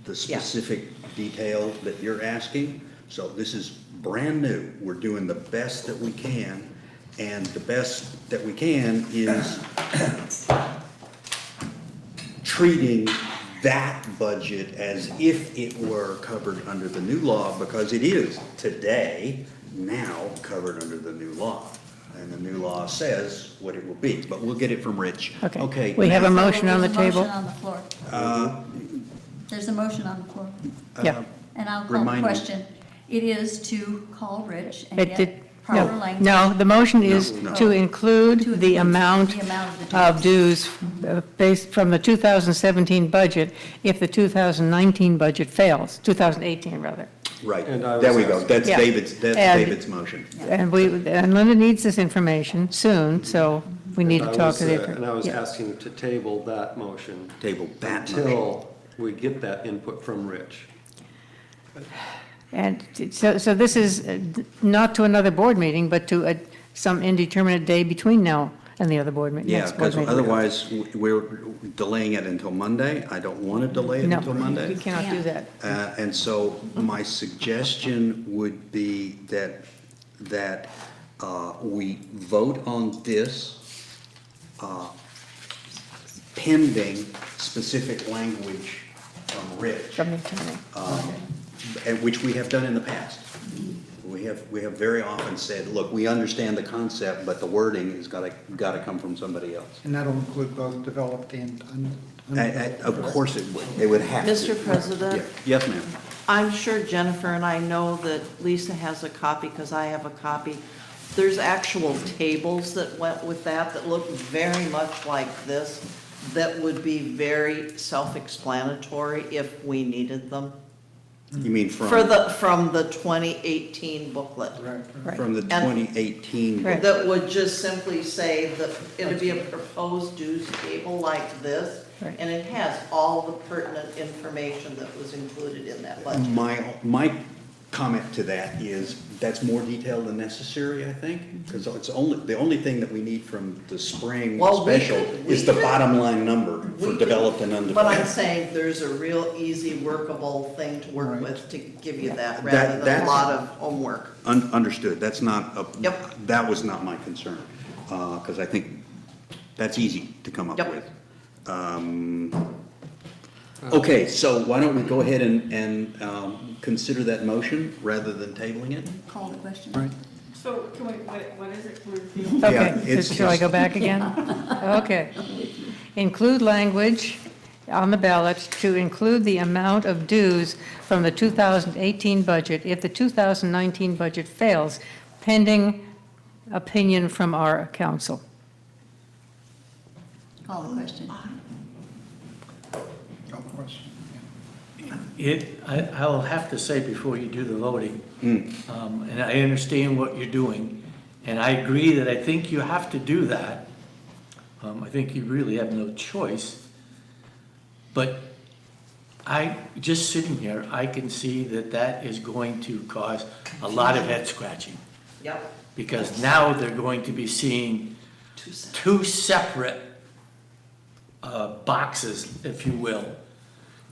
the specific detail that you're asking, so this is brand new. We're doing the best that we can, and the best that we can is treating that budget as if it were covered under the new law, because it is today, now covered under the new law. And the new law says what it will be, but we'll get it from Rich. Okay. We have a motion on the There's a table. motion on the floor. There's a motion on the floor. Yeah. And I'll call the Remind me. question. It is to call Rich and It get did, proper no, language. no, the motion is No, no. to include To the include amount the amount of dues based from the 2017 budget if the 2019 budget fails, 2018 rather. Right, And I there was we go. That's Yeah. David's And- motion. And Linda needs this information soon, so we need to And I talk was, to the attorney. And I was Yeah. asking to table that motion Table that motion. until we get that input from Rich. And so this is not to another board meeting, but to some indeterminate day between now and the other board meeting, Yeah, next board because meeting. otherwise, we're delaying it until Monday. I don't want to delay it No, until Monday. we cannot do Yeah. that. And so my suggestion would be that we vote on this pending specific language from Rich, From the attorney. and which we have done in the past. We have very often said, look, we understand the concept, but the wording has got to come from somebody else. And that'll include both developed and Of course it would. It would have to. Mr. President? Yeah. Yes, ma'am. I'm sure Jennifer, and I know that Lisa has a copy, because I have a copy. There's actual tables that went with that look very much like this, that would be very self-explanatory if we needed them. You mean from From the 2018 booklet. Right. from the And- 2018? Right. That would just simply say that it'd be a proposed dues table like this, Right. and it has all the pertinent information that was included in that budget. My comment to that is, that's more detailed than necessary, I think, because the only thing that we need from the spring Well, we special could- is we the could- bottom line number for We could- developed and But I'm undeveloped. saying there's a real easy working thing to work Right. with to give you that, That- rather than a that's- lot of homework. Understood, that's not, Yep. that was not my concern, because I think that's easy to come up Yep. with. Okay, so why don't we go ahead and consider that motion rather than tabling it? Call the question. Right. So, can we, what is it? Can we repeat? Yeah, Okay, it's so shall I go just- back again? Okay. Include language on the ballot to include the amount of dues from the 2018 budget if the 2019 budget fails, pending opinion from our council. Call the question. No question. I'll have to say before you do the voting, and I understand what you're doing, and I agree that I think you have to do that. I think you really have no choice. But just sitting here, I can see that is going to cause a lot of head scratching. Yep. Because now they're going to be seeing two separate boxes, if you will.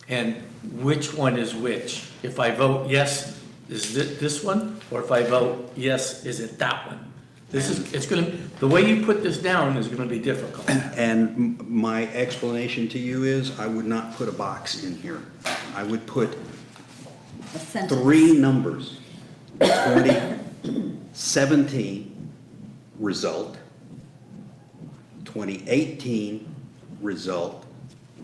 And which one is which? If I vote yes, is it this one? Or if I vote yes, is it that one? It's gonna, the way you put this down is gonna be difficult. And my explanation to you is, I would not put a box in here. I would put A sentence. 3 numbers. 2017 result, 2018 result,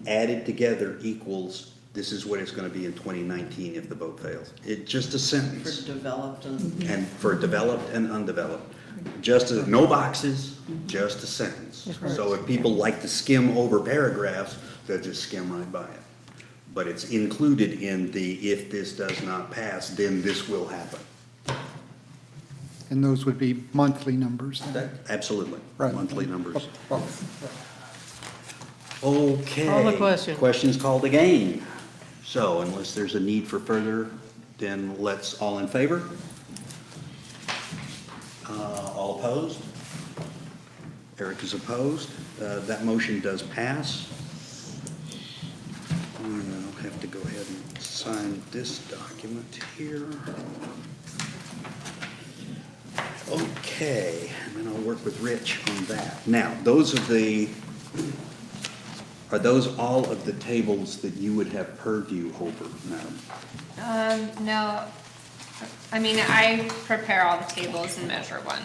added together equals, this is what it's gonna be in 2019 if the vote fails. Just a For sentence. developed and, And for developed and undeveloped. No boxes, just a sentence. So if people like to skim over paragraphs, they'll just skim right by it. But it's included in the, if this does not pass, then this will happen. And those would be monthly numbers then? Absolutely, Right. monthly numbers. Both, Okay. Call the question. Questions called again. So unless there's a need for further, then let's, all in favor? All opposed? Eric is opposed. That motion does pass. I'll have to go ahead and sign this document here. Okay, and then I'll work with Rich on that. Now, are those all of the tables that you would have purview over, madam? No, I mean, I prepare all the tables and measure one.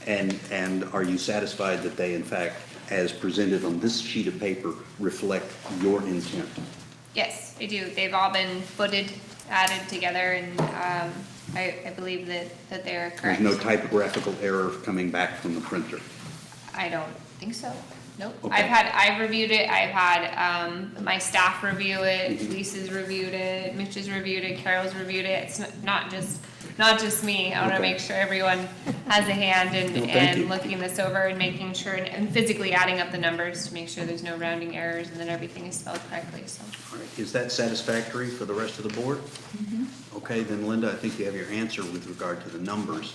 And are you satisfied that they, in fact, as presented on this sheet of paper, reflect your intent? Yes, they do. They've all been footed added together, and I believe that they are There's correct. no typographical error coming back from the printer. I don't think so. Nope. Okay. I've reviewed it. I've had my staff review it. Lisa's reviewed it. Mitch has reviewed it. Carol's reviewed it. It's not just me. I want to Okay. make sure everyone has a hand in Well, thank you. looking this over and making sure and physically adding up the numbers to make sure there's no rounding errors and that everything is spelled correctly. So. All right. Is that satisfactory for the rest of the board? Okay, then Linda, I think you have your answer with regard to the numbers.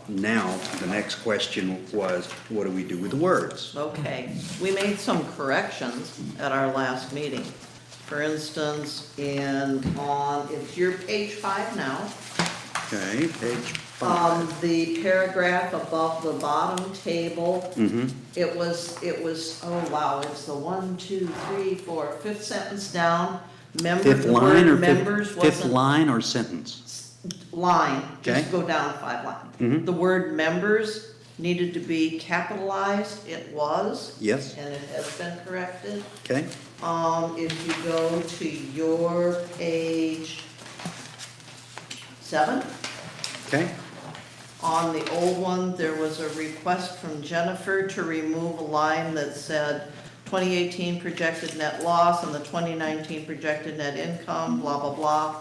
Now, the next question was, what do we do with the words? Okay, we made some corrections at our last meeting. For instance, it's your page 5 now. Okay, page 5. The paragraph above the bottom table, it was, oh wow, it's the 1, 2, 3, 4, fifth sentence down. Fifth line or members fifth wasn't line or sentence? line, just Okay. go down 5 lines. The word members needed to be capitalized, it was. Yes. And it has been corrected. Okay, If you go to your page 7, okay, on the old one, there was a request from Jennifer to remove a line that said 2018 projected net loss and the 2019 projected net income, blah, blah, blah.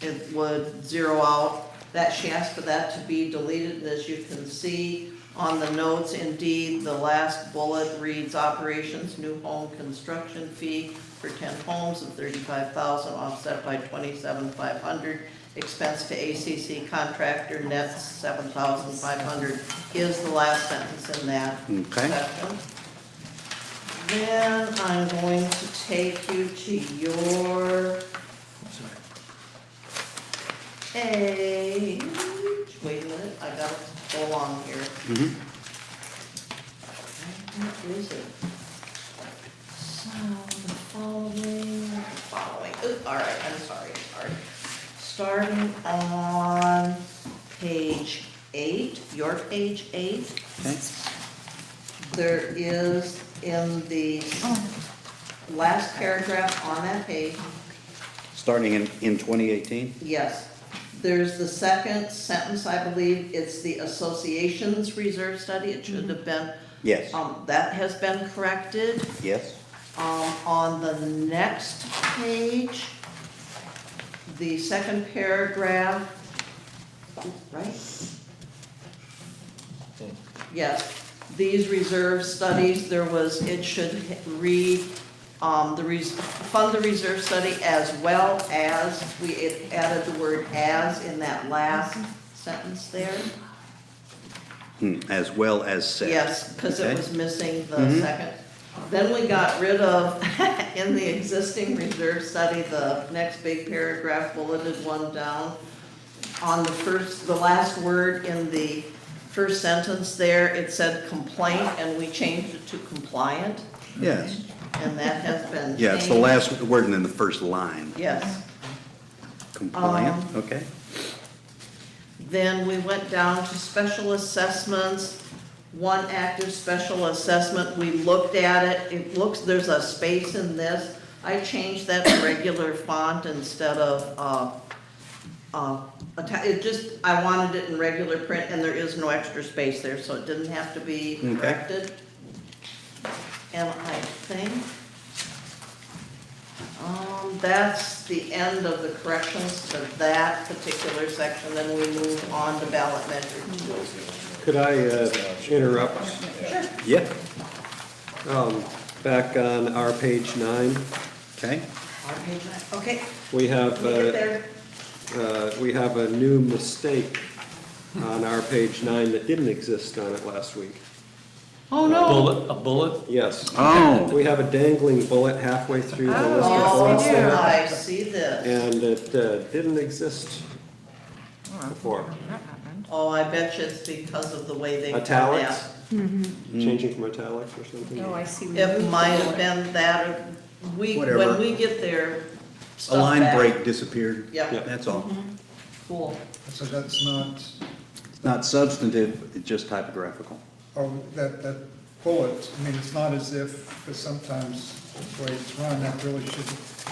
It would zero out. She asked for that to be deleted, as you can see on the notes. Indeed, the last bullet reads operations, new home construction fee for 10 homes of $35,000 offset by $27,500. Expense to ACC contractor net $7,500 is the last sentence in that Okay. section. Then I'm going to take you to your page, wait a minute, I got it full on here. What is it? So, the following, oops, all right, I'm sorry. Starting on page 8, your page 8, okay. there is in the last paragraph on that page, Starting in 2018? yes, there's the second sentence, I believe, it's the association's reserve study, it should have been. Yes. That has been corrected. Yes? On the next page, the second paragraph, right? Yes, these reserve studies, it should read, fund the reserve study as well as, it added the word as in that last sentence there. As well as said. Yes, because it Okay. was missing the second. Then we got rid of, in the existing reserve study, the next big paragraph, bulleted one down. On the last word in the first sentence there, it said complaint, and we changed it to compliant, Yes. and that has been changed. Yeah, it's the last word and then the first line. Yes. Compliant, okay. Then we went down to special assessments, one active special assessment, we looked at it, there's a space in this. I changed that to regular font instead of, I wanted it in regular print and there is no extra space there, so it didn't have to be Okay. corrected. And I think, that's the end of the corrections to that particular section, then we move on to ballot measure. Could I interrupt? Yeah, Back on our page 9, okay. Okay, we have, we get there. we have a new mistake on our page 9 that didn't exist on it last week. Oh, no. A bullet? Yes. Oh, We have a dangling bullet halfway through the list of Oh, bullets there. I see this. And it didn't exist before. Oh, I bet you it's because of the way they. Italics? Mm-hmm. Changing from italics or something? Oh, I see. It might have been that, or Whatever. when we get there, a stuff line back. break disappeared. Yep, That's all. cool. So that's not, It's not substantive, it's just typographical. oh, that bullet, I mean, it's not as if, because sometimes the way it's run, that really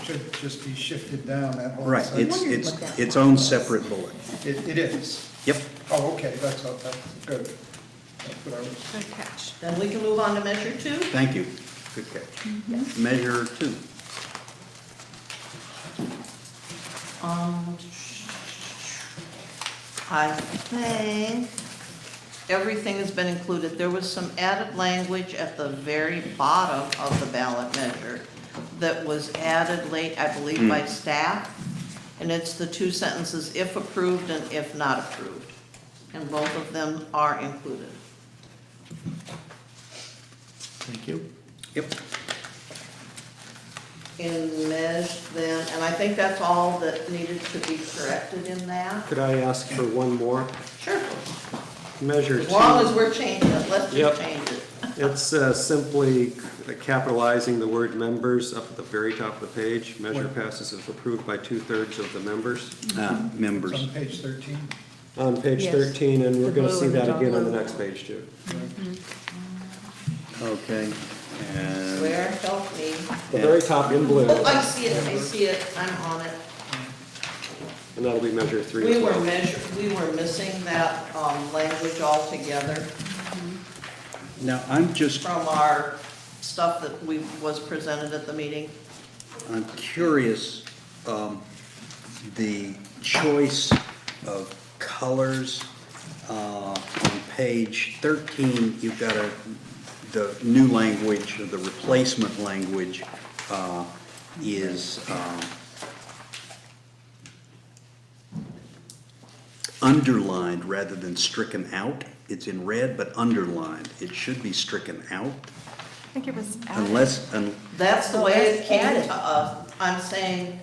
should just be shifted down that whole Right, section. it's its own separate bullet. It is. Yep. Oh, okay, that's good. That's what I was. Good catch. Then we can move on to measure 2. Thank you. Good catch. Measure 2. I think everything has been included. There was some added language at the very bottom of the ballot measure that was added late, I believe, by staff. And it's the 2 sentences, if approved and if not approved. And both of them are included. Thank you. Yep. In measure then, and I think that's all that needed to be corrected in that. Could I ask for one more? Sure. Measure 2. As long as we're changing it, let's Yep. just change it. It's simply capitalizing the word members up at the very top of the page. Measure passes if approved by 2/3 of the members. It's Members. on page 13. On page Yes. 13, and we're The gonna blue see and the that dark again on the blue. next page too. Okay. And Where, help me. The very top in blue, Oh, I see it, I'm on it. and that'll be measure 3 as well. We were missing that, language altogether now I'm just, from our stuff that was presented at the meeting. I'm curious, the choice of colors, on page 13, you've got the new language, or the replacement language, is, underlined rather than stricken out. It's in red, but underlined. It should be stricken out, I think it was added. unless, That's the Oh, way it that's came added. to us. I'm saying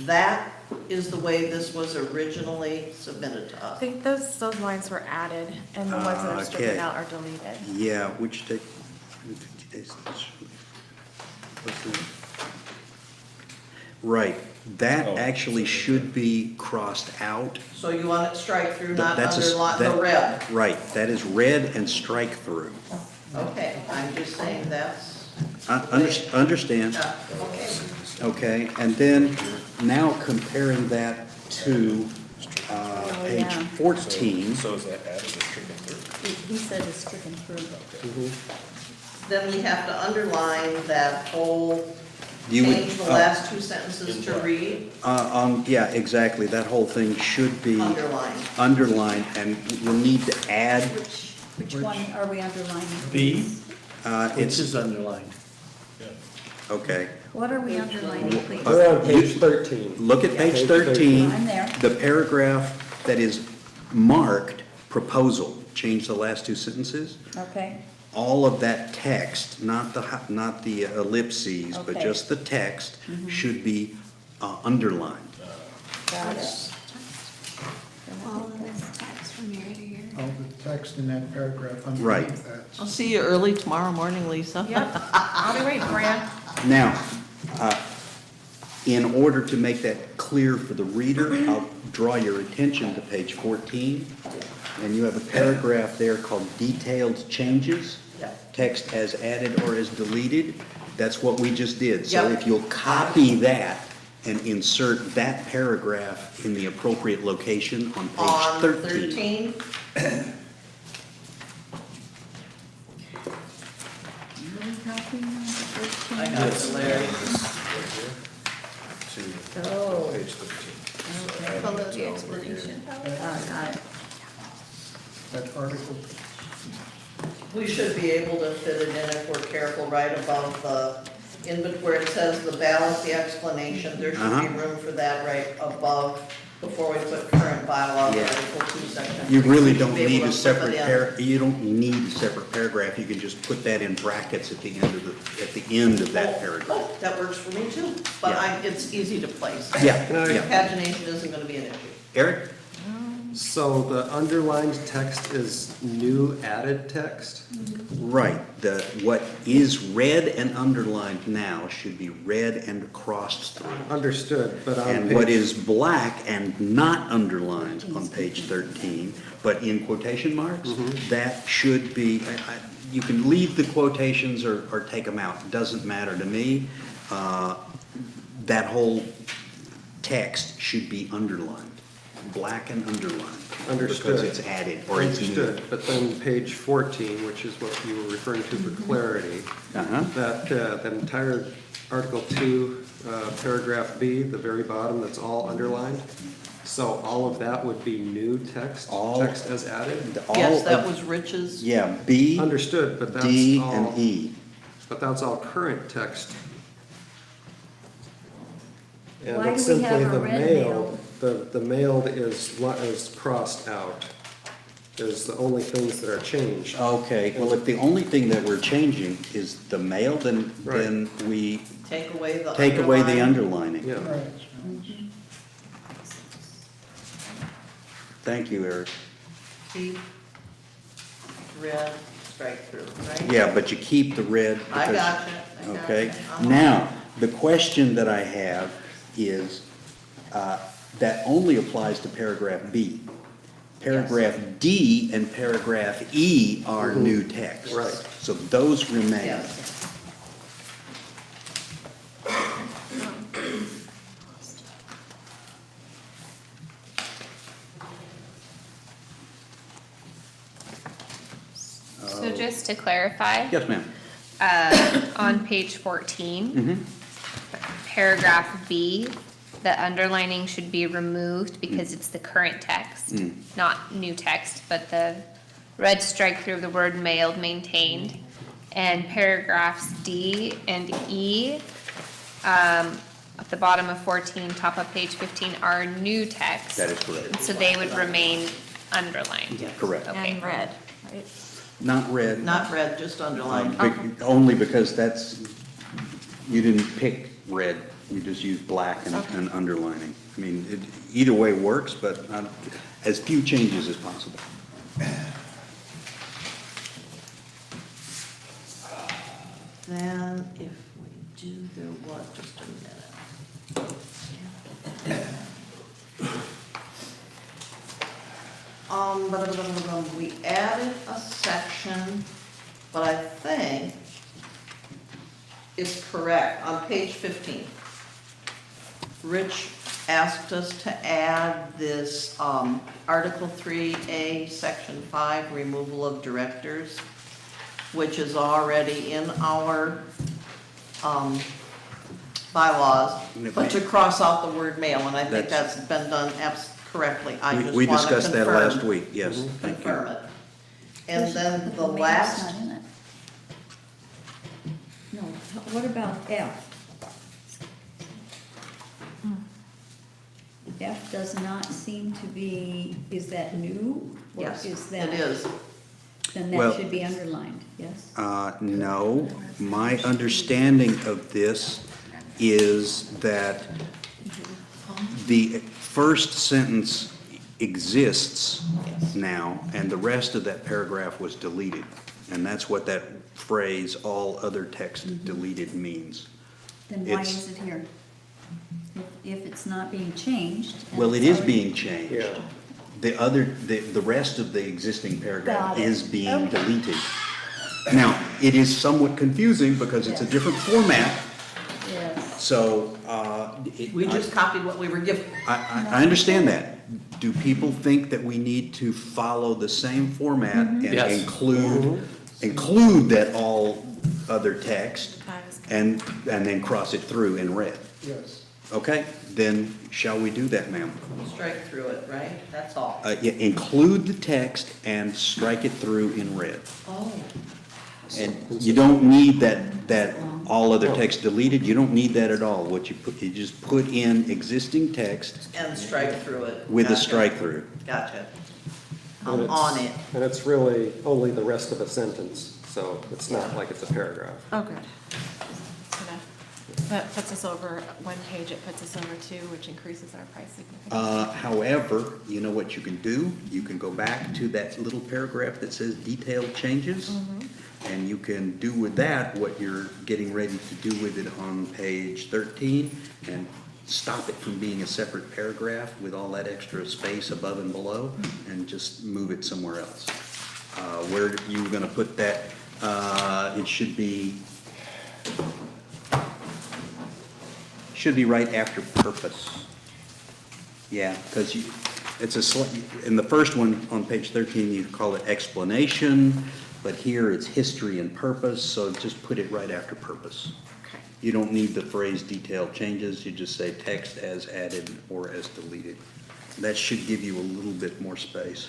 that is the way this was originally submitted to I us. think those lines were added, and the ones that are stricken Okay. out are deleted. yeah, which take, 50 days. What's the- Right, that Oh, actually should be crossed out. So you want it strike through, not That's a s- underline, the that- red? Right, that is red and strike through. Okay, I'm just saying that's, Understand, okay. okay, and then now comparing that to page yeah. 14. So is that added or stricken through? He said it's stricken through. Then we have to underline that whole, You would- change the last 2 sentences to read, Yeah, exactly, that whole thing should be underline. underlined, and we'll need to add, Which one are we underlining? B, which it's, is underlined. okay. What are we underlining, please? We're on page 13. Look at page 13. I'm there. The paragraph that is marked proposal, change the last 2 sentences. Okay, All of that text, not the ellipses, but Okay. just the text, should be underlined. got it. All the text in that paragraph Right. underneath that. I'll see you early tomorrow morning, Lisa. Yep, I'll be waiting for you. Now, in order to make that clear for the reader, I'll draw your attention to page 14, and you have a paragraph there called detailed changes. Yeah. Text as added or as deleted, that's what we just did. So Yep. if you'll copy that and insert that paragraph in the appropriate location on On page 13. 13, I got it, Larry. Oh, Page 13. okay. Below the explanation. Got it. That article, We should be able to fit it in if we're careful, right above the, where it says the ballot, the explanation, there should be room for that right above, before we put current bylaw, Yeah. Article 2, Section 3. You really We should don't be able need to a slip separate it in. you don't need a separate paragraph, you can just put that in brackets at the end of that paragraph. Oh, that works for me too, but Yeah. it's easy to place. Yeah, Can I- yeah. Pagination isn't gonna be an issue. Eric? So the underlined text is new added text? Right, what is red and underlined now should be red and crossed through. Understood, but on And what page, is black and not underlined on page 13, but in quotation marks, that should be, you can leave the quotations or take them out, it doesn't matter to me. that whole text should be underlined, black and underlined. Understood. Because it's added, or it's new. Understood, but then page 14, which is what you were referring to for clarity, Uh-huh. that entire Article 2, paragraph B, the very bottom, that's all underlined. So all of that would be new text, All- text as added? All Yes, that of- was Rich's. Yeah, B, Understood, but that's D, all, and E. but that's all current text. And Why it's do we simply have a the red mailed, the mailed is crossed out, is the only things that are changed. Okay, well, if the only thing that we're changing is the mail, then we Take away the take away the underline. underlining. Yeah. Right. Thank you, Eric. See? Red, strike through, right? Yeah, but you keep the red. I because- gotcha, I gotcha. Okay, Uh-huh. now, the question that I have is, that only applies to paragraph B. Paragraph D and paragraph E are new text. Right. So those remain. Yes. So just to clarify, Yes, ma'am. on page 14, Mhm. paragraph B, the underlining should be removed because it's the current text, not new text, but the red strike through of the word mailed maintained. And paragraphs D and E, at the bottom of 14, top of page 15, are new text. That is correct. So they would remain underlined. Correct. Okay. And red, right? Not red. Not red, just underlined. Only because that's, you didn't pick red, you just used black and underlining. I mean, either way works, but as few changes as possible. Then if we do the what, just a minute. We added a section, but I think it's correct, on page 15. Rich asked us to add this, Article 3A, Section 5, removal of directors, which is already in our bylaws, but to cross out the word mail, and I think that's been done correctly. I just We want to discussed that confirm. last week, yes, thank Confirm you. it. And then the Mail's last, not in it. No, what about F? F does not seem to be, is that new? Or yes, is it that- is. Then Well- that should be underlined, yes? No, my understanding of this is that the first sentence exists now, and the rest of that paragraph was deleted. And that's what that phrase, "all other text deleted" means. Then why It's- is it here? If it's not being changed. and Well, it it's is already- being changed. Yeah. The rest of the existing paragraph Got it. is being Okay. deleted. Now, it is somewhat confusing because it's a Yes. different format, Yes. so, We just copied what we were given. I understand that. Do people think that we need to follow the same format and Yes. include that all other text I was- and then cross it through in red? Yes. Okay, then shall we do that, ma'am? Strike through it, right? That's all. Yeah, include the text and strike it through in red. Oh. And you don't need that all other text deleted, you don't need that at all. What you put, you just put in existing text And strike through it. with a Gotcha. strike through. Gotcha. And I'm it's- on it. And it's really only the rest of a sentence, so it's not like it's a paragraph. Oh, good. That puts us over one page, it puts us over two, which increases our price significantly. However, you know what you can do? You can go back to that little paragraph that says detailed changes, and you can do with that what you're getting ready to do with it on page 13, and stop it from being a separate paragraph with all that extra space above and below, and just move it somewhere else. Where you gonna put that? should be right after purpose. Yeah, because it's in the first one, on page 13, you call it explanation, but here it's history and purpose, so just put it right after purpose. You don't need the phrase detailed changes, you just say text as added or as deleted. That should give you a little bit more space.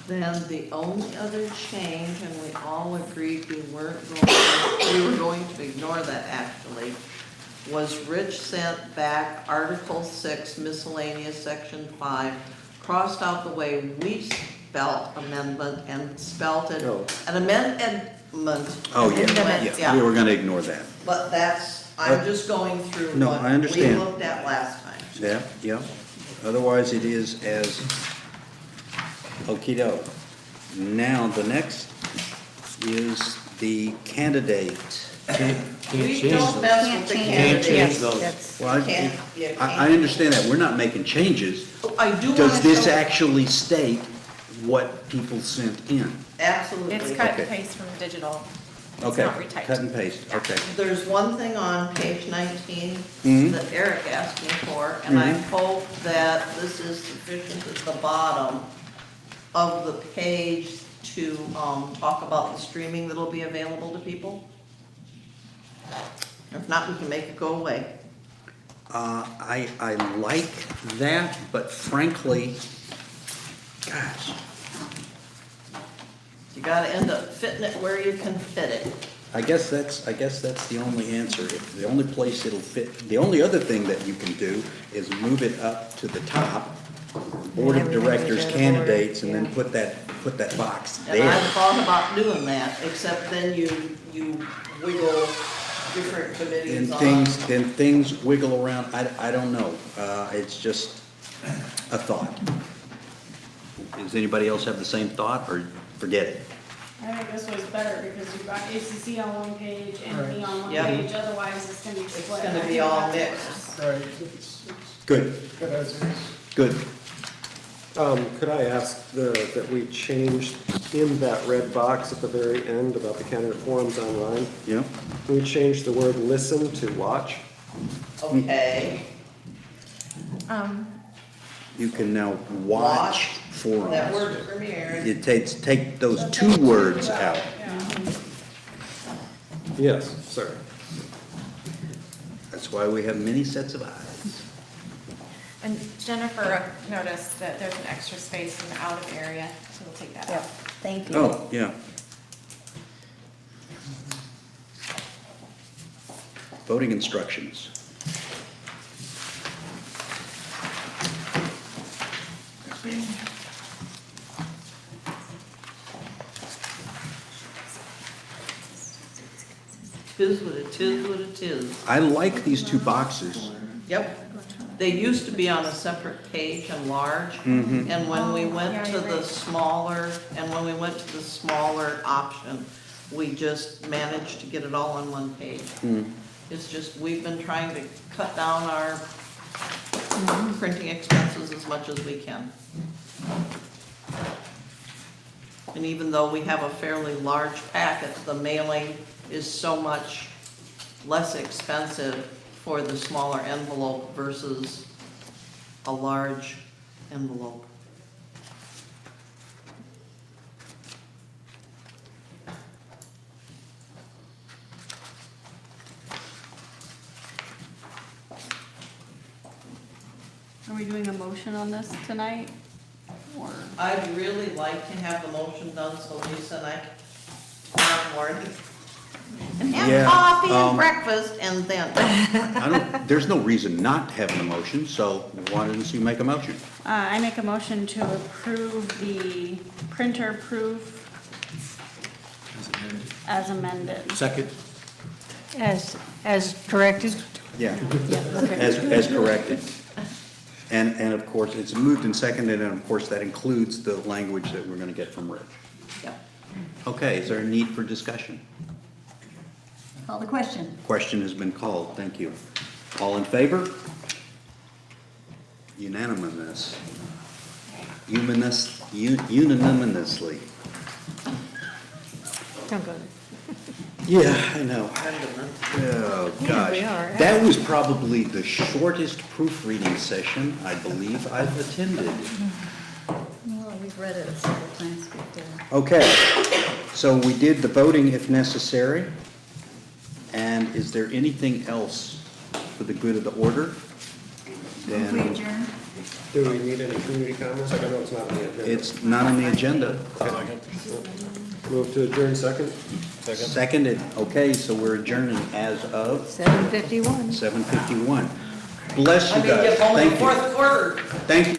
Then the only other change, and we all agreed we were going to ignore that actually, was Rich sent back Article 6 miscellaneous section 5, crossed out the way we spelt amendment and spelt it Oh. an amendment. Oh, yeah, Amendment, yeah, we were gonna ignore that. But that's, I'm just going through No, what I we understand. looked at last time. Yeah, yeah. Otherwise, it is as okey-doke. Now, the next is the candidate. Can't We change don't those. mess with the Can't change candidates. those. Well, Can't- you I can't. understand that, we're not making changes. I do want to Does this show- actually state what people sent in? Absolutely. It's cut and Okay. paste from digital. It's Okay, not retyped. cut and paste, okay. There's one thing on page 19 Mhm. that Eric asked me for, and I Mhm. hope that this is sufficient at the bottom of the page to talk about the streaming that'll be available to people. If not, we can make it go away. I like that, but frankly, gosh, You gotta end up fitting it where you can fit it. I guess that's the only answer. If the only place it'll fit, the only other thing that you can do is move it up to the top, Board of everything is Directors out of candidates, order, and then put that box And there. I've thought about doing that, except then you wiggle different committees on. Then things wiggle around, I don't know. It's just a thought. Does anybody else have the same thought, or forget it? I think this was better because you've got ACC on one page and me on one Yep. page, otherwise it's gonna be It's split. gonna be all mixed. Right, it's Good, good as is. good. Could I ask that we change in that red box at the very end about the candidate forums online? Yeah? Can we change the word listen to watch? Okay, You can now watch forums. that word premiered. It takes, take those two words out. Yes, sorry. That's why we have many sets of eyes. And Jennifer noticed that there's an extra space in the out of area, so we'll take that Yeah, out. thank you. Oh, yeah. Voting instructions. Tis what it is, what it is. I like these two boxes. Yep. They used to be on a separate page and large. Mhm. And when we went yeah, to you're the right. smaller, and when we went to the smaller option, we just managed to get it all on one page. Hmm. It's just, we've been trying to cut down our printing expenses as much as we can. And even though we have a fairly large packet, the mailing is so much less expensive for the smaller envelope versus a large envelope. Are we doing a motion on this tonight? Or, I'd really like to have the motion done so Lisa and I can have morning. And Yeah, have coffee and breakfast and then, There's no reason not to have an emotion, so why don't you make a motion? I make a motion to approve the printer proof as amended. Second. As corrected? Yeah, as corrected. And of course, it's moved and seconded, and of course, that includes the language that we're gonna get from Rich. yeah. Okay, is there a need for discussion? Call the question. Question has been called, thank you. All in favor? unanimous, unanimously. Don't go Yeah, I know. Oh, Yeah, gosh. we are. That was probably the shortest proofreading session I believe I've attended. Well, we've read it several times before. Okay, so we did the voting if necessary. And is there anything else for the good of the order? We Then adjourn? Do we need any community comments? I know it's not on the agenda. it's not on the agenda. Move to adjourn second? Seconded. Okay, so we're adjourning as of 7:51. 7:51. Bless you I mean, guys. it's only Thank the you. fourth quarter. Thank you.